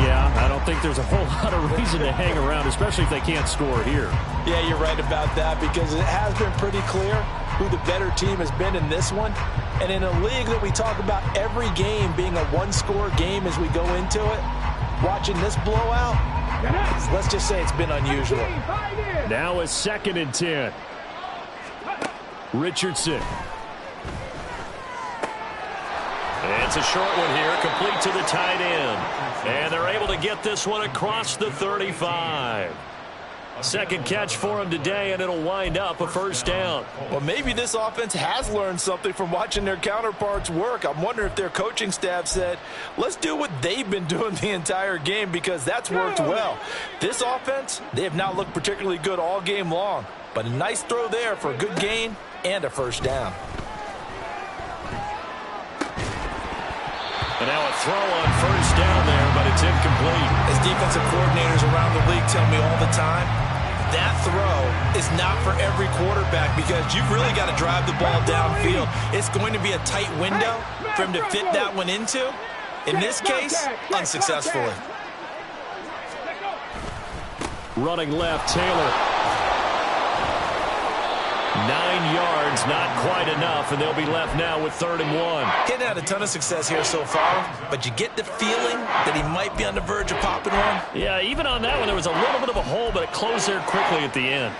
S4: Yeah, I don't think there's a whole lot of reason to hang around, especially if they can't score here.
S2: Yeah, you're right about that because it has been pretty clear who the better team has been in this one. And in a league that we talk about every game being a one-score game as we go into it, watching this blowout, let's just say it's been unusual.
S4: Now a 2nd and 10. Richardson.
S1: And it's a short one here, complete to the tight end. And they're able to get this one across the 35. Second catch for him today, and it'll wind up a first down.
S2: Well, maybe this offense has learned something from watching their counterparts work. I'm wondering if their coaching staff said, let's do what they've been doing the entire game because that's worked well. This offense, they have not looked particularly good all game long, but a nice throw there for a good gain and a first down.
S1: And now a throw on first down there, but it's incomplete.
S2: As defensive coordinators around the league tell me all the time, that throw is not for every quarterback because you've really got to drive the ball downfield. It's going to be a tight window for him to fit that one into. In this case, unsuccessfully.
S4: Running left, Taylor.
S1: 9 yards, not quite enough, and they'll be left now with 3rd and 1.
S2: Hadn't had a ton of success here so far, but you get the feeling that he might be on the verge of popping one.
S1: Yeah, even on that one, there was a little bit of a hole, but it closed there quickly at the end.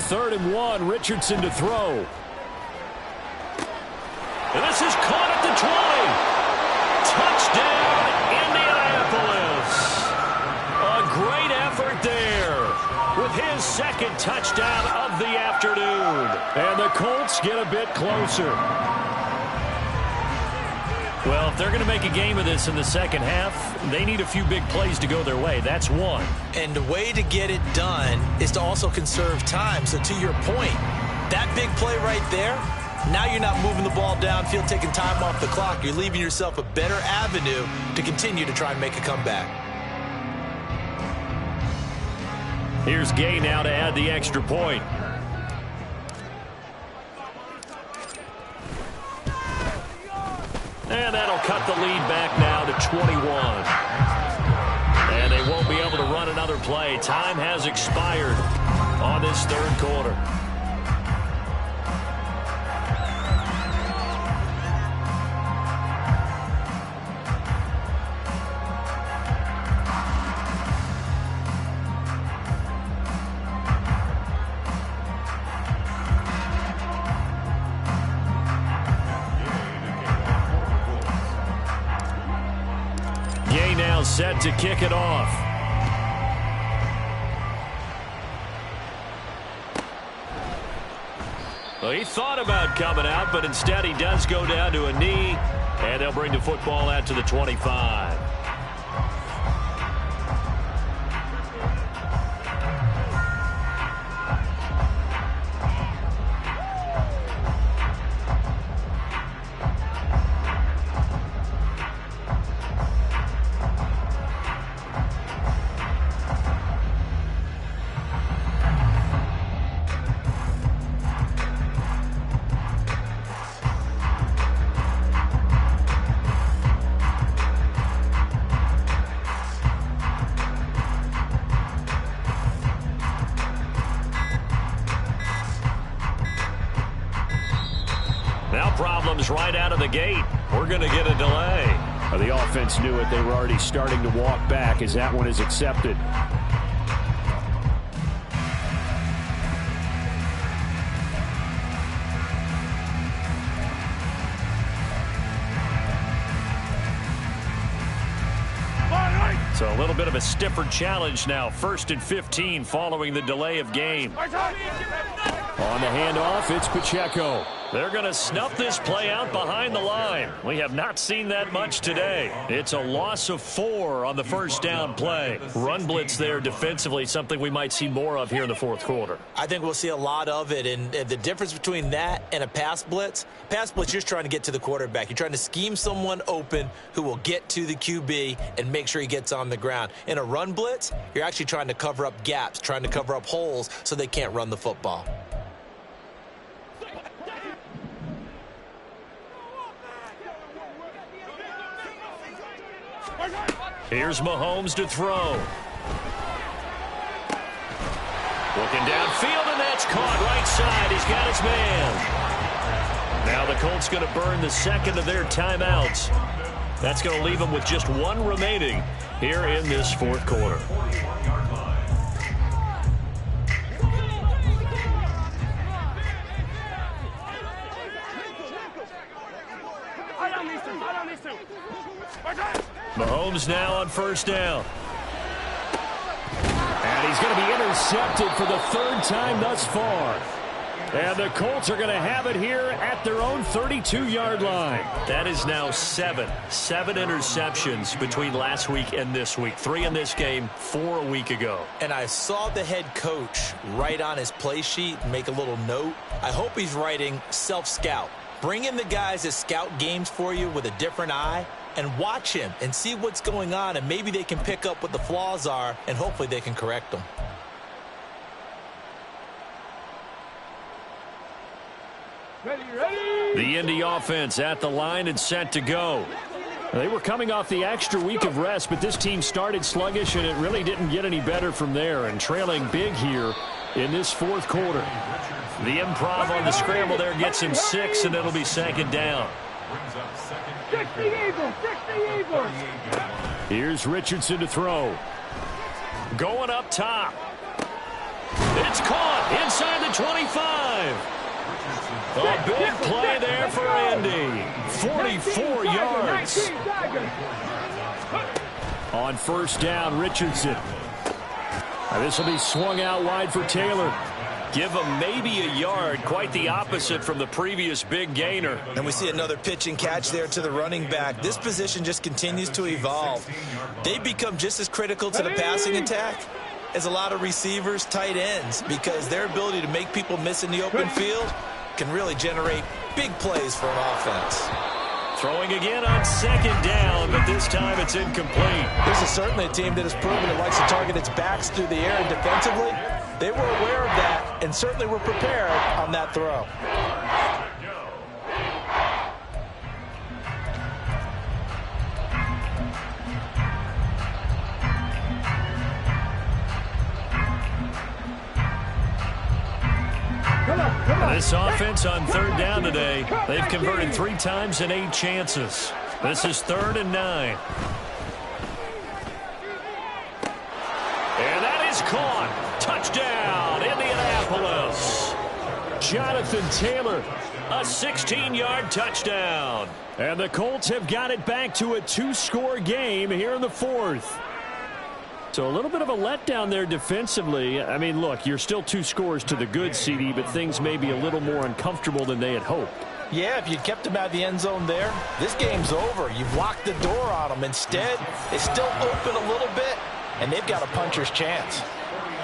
S4: Third and 1, Richardson to throw.
S1: And this is caught at the 20. Touchdown, Indianapolis. A great effort there with his 2nd touchdown of the afternoon.
S4: And the Colts get a bit closer.
S1: Well, if they're going to make a game of this in the second half, they need a few big plays to go their way. That's one.
S2: And the way to get it done is to also conserve time. So to your point, that big play right there, now you're not moving the ball downfield, taking time off the clock. You're leaving yourself a better avenue to continue to try and make a comeback.
S1: Here's Gay now to add the extra point. And that'll cut the lead back now to 21. And they won't be able to run another play. Time has expired on this 3rd quarter. Set to kick it off. Well, he thought about coming out, but instead he does go down to a knee, and they'll bring the football out to the 25. Now problems right out of the gate. We're going to get a delay.
S4: The offense knew it. They were already starting to walk back as that one is accepted. So a little bit of a stiffer challenge now. 1st and 15 following the delay of game. On the handoff, it's Pacheco. They're going to snuff this play out behind the line. We have not seen that much today. It's a loss of 4 on the first down play. Run blitz there defensively, something we might see more of here in the fourth quarter.
S2: I think we'll see a lot of it, and the difference between that and a pass blitz, you're just trying to get to the quarterback. You're trying to scheme someone open who will get to the QB and make sure he gets on the ground. In a run blitz, you're actually trying to cover up gaps, trying to cover up holes so they can't run the football.
S1: Here's Mahomes to throw. Looking downfield, and that's caught right side. He's got his man. Now the Colts going to burn the second of their timeouts. That's going to leave them with just 1 remaining here in this fourth quarter. Mahomes now on first down.
S4: And he's going to be intercepted for the 3rd time thus far. And the Colts are going to have it here at their own 32-yard line.
S1: That is now 7 interceptions between last week and this week. 3 in this game, 4 a week ago.
S2: And I saw the head coach write on his play sheet and make a little note. I hope he's writing self-scout. Bring in the guys that scout games for you with a different eye and watch him and see what's going on, and maybe they can pick up what the flaws are, and hopefully they can correct them.
S1: The Indy offense at the line and set to go.
S4: They were coming off the extra week of rest, but this team started sluggish, and it really didn't get any better from there, and trailing big here in this fourth quarter.
S1: The improv on the scramble there gets him 6, and it'll be 2nd down.
S3: 60 Eagles! 60 Eagles!
S4: Here's Richardson to throw.
S1: Going up top. It's caught inside the 25. A big play there for Andy. 44 yards.
S4: On first down, Richardson. This will be swung out wide for Taylor.
S1: Give him maybe a yard, quite the opposite from the previous big gainer.
S2: And we see another pitch and catch there to the running back. This position just continues to evolve. They become just as critical to the passing attack as a lot of receivers, tight ends, because their ability to make people miss in the open field can really generate big plays for an offense.
S1: Throwing again on 2nd down, but this time it's incomplete.
S2: This is certainly a team that has proven it likes to target its backs through the air, and defensively, they were aware of that and certainly were prepared on that throw.
S1: This offense on 3rd down today, they've converted 3 times in 8 chances. This is 3rd and 9. And that is caught. Touchdown, Indianapolis.
S4: Jonathan Taylor.
S1: A 16-yard touchdown.
S4: And the Colts have got it back to a 2-score game here in the 4th. So a little bit of a letdown there defensively. I mean, look, you're still 2 scores to the good, CD, but things may be a little more uncomfortable than they had hoped.
S2: Yeah, if you'd kept him out of the end zone there, this game's over. You've locked the door on them. Instead, it's still open a little bit, and they've got a puncher's chance.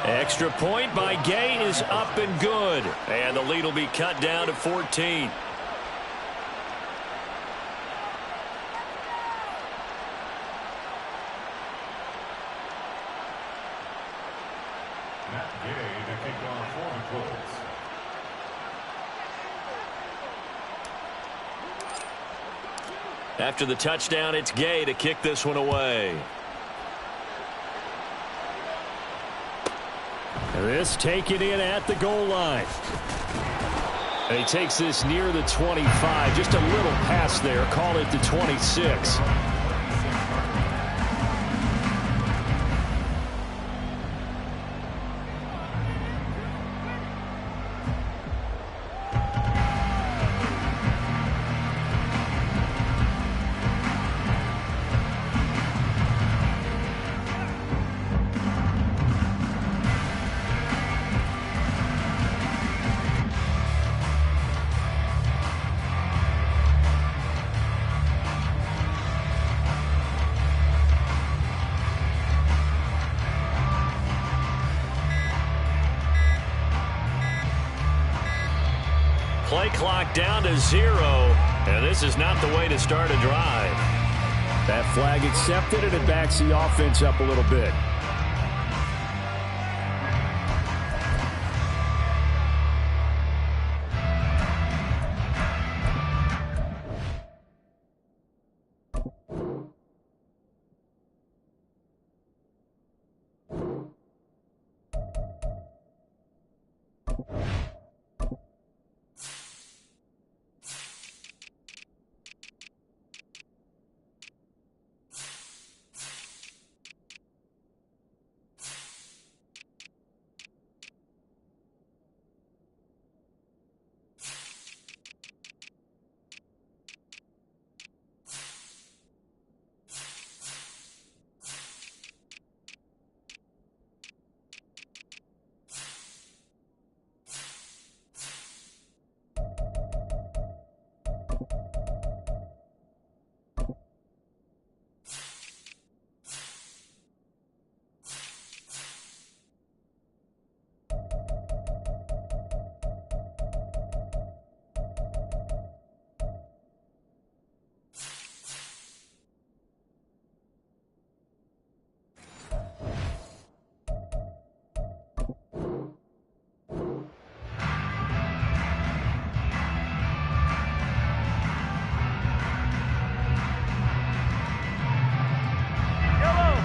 S1: Extra point by Gay is up and good. And the lead will be cut down to 14. After the touchdown, it's Gay to kick this one away.
S4: This taken in at the goal line. And he takes this near the 25. Just a little pass there. Call it the 26.
S1: play clock down to 0, and this is not the way to start a drive.
S4: That flag accepted, and it backs the offense up a little bit.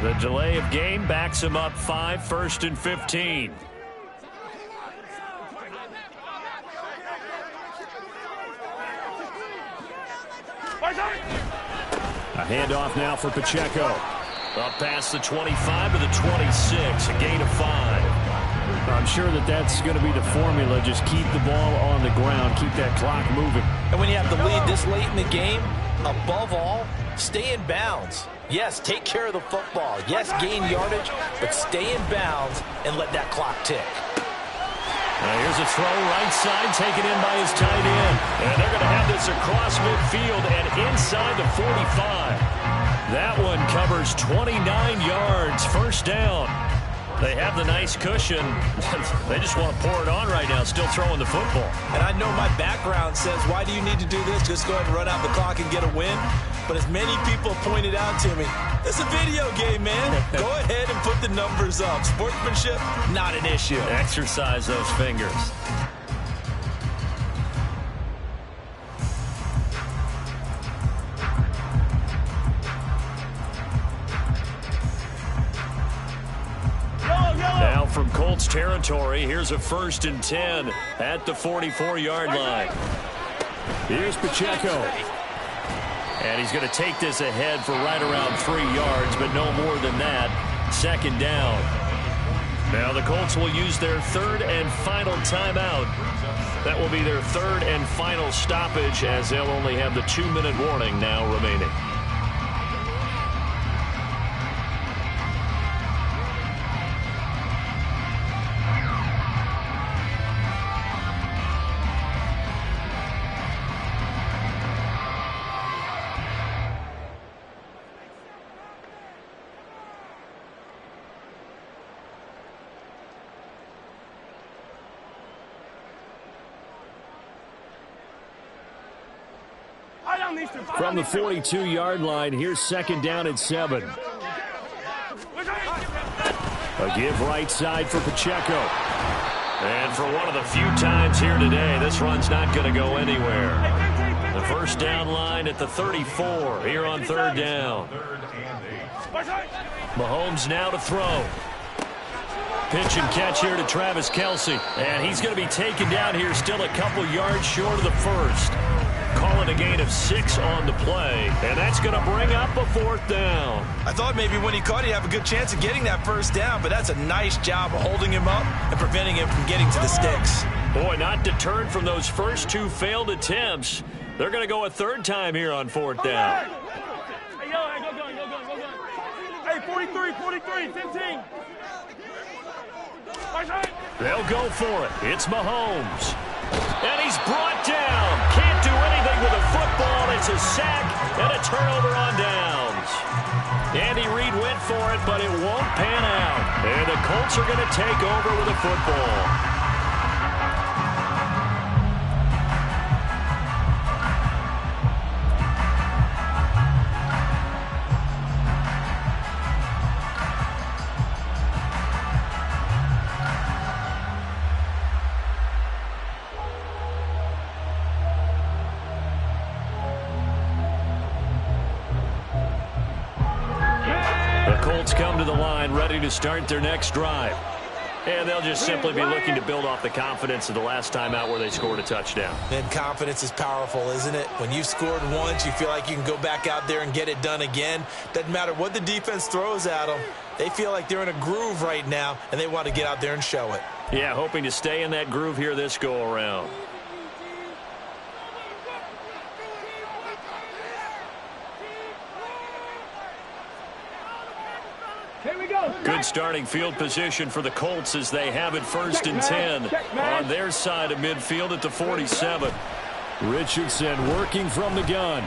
S4: The delay of game backs him up 5, 1st and 15. A handoff now for Pacheco.
S1: Up past the 25 to the 26, a gain of 5.
S4: I'm sure that's going to be the formula. Just keep the ball on the ground, keep that clock moving.
S2: And when you have the lead this late in the game, above all, stay in bounds. Yes, take care of the football. Yes, gain yardage, but stay in bounds and let that clock tick.
S1: Now here's a throw right side taken in by his tight end. And they're going to have this across midfield and inside the 45. That one covers 29 yards, 1st down. They have the nice cushion. They just want to pour it on right now, still throwing the football.
S2: And I know my background says, why do you need to do this? Just go ahead and run out the clock and get a win. But as many people pointed out to me, it's a video game, man. Go ahead and put the numbers up. Sportsmanship, not an issue.
S1: Exercise those fingers. Now from Colts territory, here's a 1st and 10 at the 44-yard line.
S4: Here's Pacheco.
S1: And he's going to take this ahead for right around 3 yards, but no more than that. 2nd down. Now the Colts will use their 3rd and final timeout. That will be their 3rd and final stoppage, as they'll only have the 2-minute warning now remaining.
S4: From the 42-yard line, here's 2nd down and 7. A give right side for Pacheco.
S1: And for one of the few times here today, this run's not going to go anywhere. The 1st down line at the 34 here on 3rd down. Mahomes now to throw. Pitch and catch here to Travis Kelce. And he's going to be taken down here still a couple yards short of the 1st. Calling a gain of 6 on the play, and that's going to bring up a 4th down.
S2: I thought maybe when he caught it, he'd have a good chance of getting that 1st down, but that's a nice job of holding him up and preventing him from getting to the sticks.
S1: Boy, not deterred from those first 2 failed attempts. They're going to go a 3rd time here on 4th down.
S3: Hey, go. Hey, 43, 15.
S1: They'll go for it. It's Mahomes. And he's brought down. Can't do anything with a football. It's a sack and a turnover on downs. Andy Reid went for it, but it won't pan out. And the Colts are going to take over with a football. Colts come to the line ready to start their next drive. And they'll just simply be looking to build off the confidence of the last time out where they scored a touchdown.
S2: And confidence is powerful, isn't it? When you've scored once, you feel like you can go back out there and get it done again. Doesn't matter what the defense throws at them. They feel like they're in a groove right now, and they want to get out there and show it.
S1: Yeah, hoping to stay in that groove here this go-around. Good starting field position for the Colts as they have it 1st and 10 on their side of midfield at the 47.
S4: Richardson working from the gun.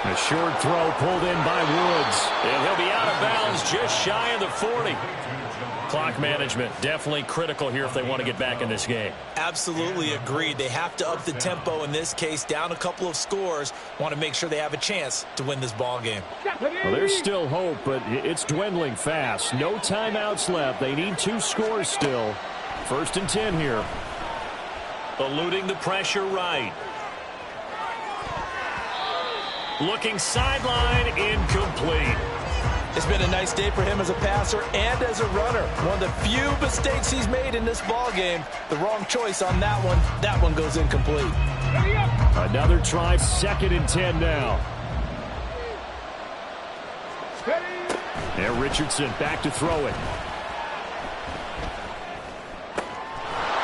S4: A short throw pulled in by Woods.
S1: And he'll be out of bounds just shy of the 40. Clock management definitely critical here if they want to get back in this game.
S2: Absolutely agreed. They have to up the tempo in this case, down a couple of scores. Want to make sure they have a chance to win this ball game.
S4: Well, there's still hope, but it's dwindling fast. No timeouts left. They need 2 scores still. 1st and 10 here.
S1: Eluding the pressure right. Looking sideline, incomplete.
S2: It's been a nice day for him as a passer and as a runner. One of the few mistakes he's made in this ball game. The wrong choice on that one. That one goes incomplete.
S4: Another try, 2nd and 10 now. And Richardson back to throw it.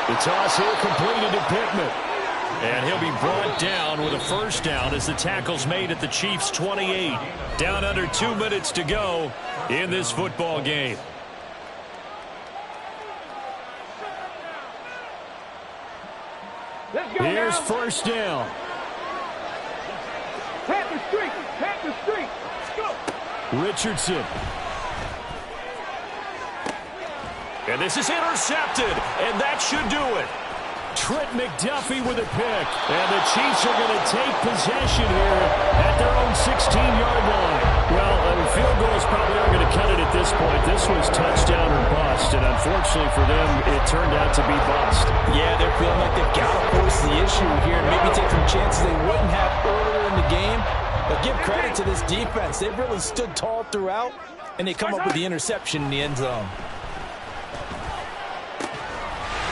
S4: The toss here completed to Pittman.
S1: And he'll be brought down with a 1st down as the tackle's made at the Chiefs' 28. Down under 2 minutes to go in this football game.
S4: Here's 1st down.
S3: Panther streak, go.
S4: Richardson.
S1: And this is intercepted, and that should do it.
S4: Trent McDuffie with a pick. And the Chiefs are going to take possession here at their own 16-yard line. Well, a field goal is probably not going to cut it at this point. This was touchdown or bust, and unfortunately for them, it turned out to be bust.
S2: Yeah, they're feeling like they've got to force the issue here and maybe take some chances they wouldn't have earlier in the game. But give credit to this defense. They've really stood tall throughout, and they come up with the interception in the end zone.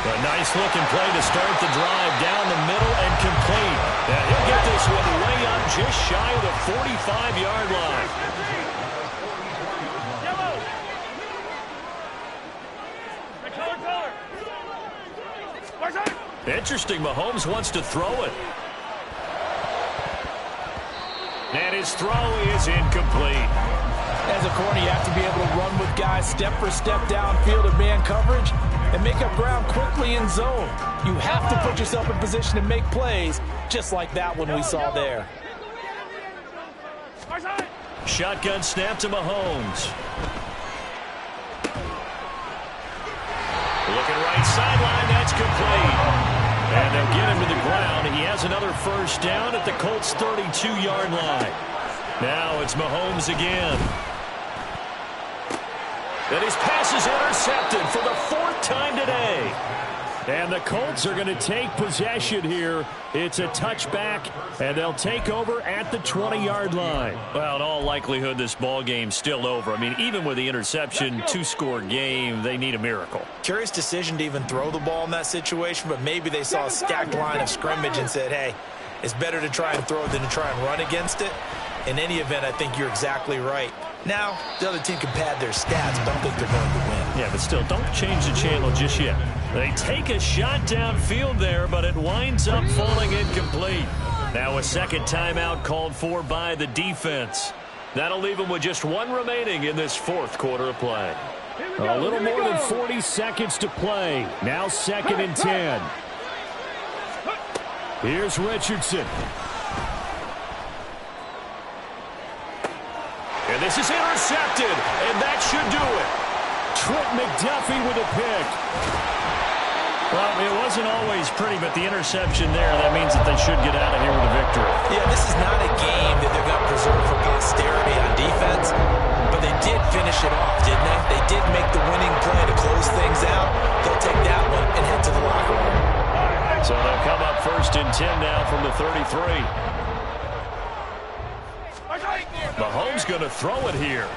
S1: A nice-looking play to start the drive down the middle and complete. And he'll get this one way up just shy of the 45-yard line. Interesting, Mahomes wants to throw it. And his throw is incomplete.
S2: As a corner, you have to be able to run with guys step for step downfield in man coverage and make up ground quickly in zone. You have to put yourself in position to make plays, just like that one we saw there.
S1: Shotgun snap to Mahomes. Looking right sideline, that's complete. And they'll get him to the ground. He has another 1st down at the Colts' 32-yard line. Now it's Mahomes again. And his pass is intercepted for the 4th time today.
S4: And the Colts are going to take possession here. It's a touchback, and they'll take over at the 20-yard line.
S1: Well, in all likelihood, this ball game's still over. I mean, even with the interception, 2-score game, they need a miracle.
S2: Curious decision to even throw the ball in that situation, but maybe they saw a stacked line of scrimmage and said, hey, it's better to try and throw than to try and run against it. In any event, I think you're exactly right. Now, the other team can pad their stats, but I don't think they're going to win.
S1: Yeah, but still, don't change the channel just yet. They take a shot downfield there, but it winds up falling incomplete. Now a 2nd timeout called for by the defense. That'll leave them with just 1 remaining in this 4th quarter of play.
S4: A little more than 40 seconds to play. Now 2nd and 10. Here's Richardson.
S1: And this is intercepted, and that should do it.
S4: Trent McDuffie with a pick.
S1: Well, it wasn't always pretty, but the interception there, that means that they should get out of here with a victory.
S2: Yeah, this is not a game that they're going to preserve for posterity on defense, but they did finish it off, didn't they? They did make the winning play to close things out. They'll take that one and head to the locker room.
S1: So they'll come up 1st and 10 now from the 33. Mahomes going to throw it here.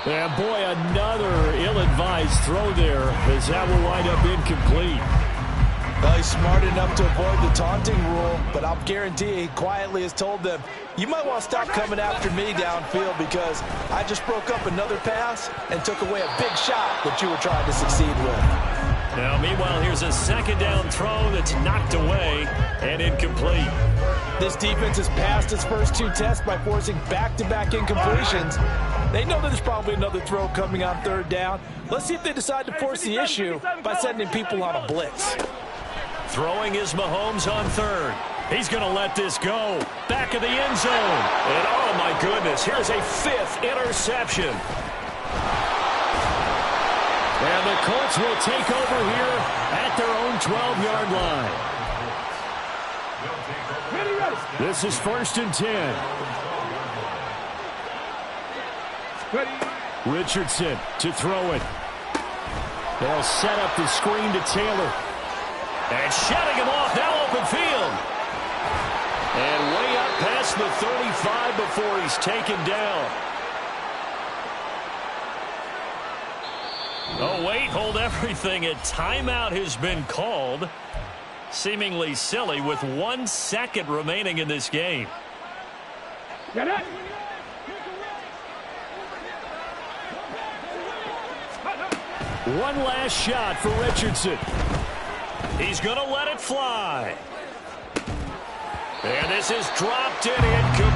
S4: And boy, another ill-advised throw there as that will wind up incomplete.
S2: Well, he's smart enough to avoid the taunting rule, but I'll guarantee he quietly has told them, you might want to stop coming after me downfield because I just broke up another pass and took away a big shot that you were trying to succeed with.
S1: Now, meanwhile, here's a second down throw that's knocked away and incomplete.
S2: This defense has passed its first two tests by forcing back-to-back incompletions. They know that there's probably another throw coming on third down. Let's see if they decide to force the issue by sending people on a blitz.
S1: Throwing is Mahomes on third. He's going to let this go. Back of the end zone. And oh, my goodness, here's a fifth interception.
S4: And the Colts will take over here at their own 12-yard line. This is 1st and 10. Richardson to throw it. They'll set up the screen to Taylor.
S1: And shutting him off, now open field. And way up past the 35 before he's taken down. Oh, wait, hold everything. A timeout has been called. Seemingly silly with 1 second remaining in this game.
S3: Get it.
S4: One last shot for Richardson.
S1: He's going to let it fly. And this is dropped in incomplete.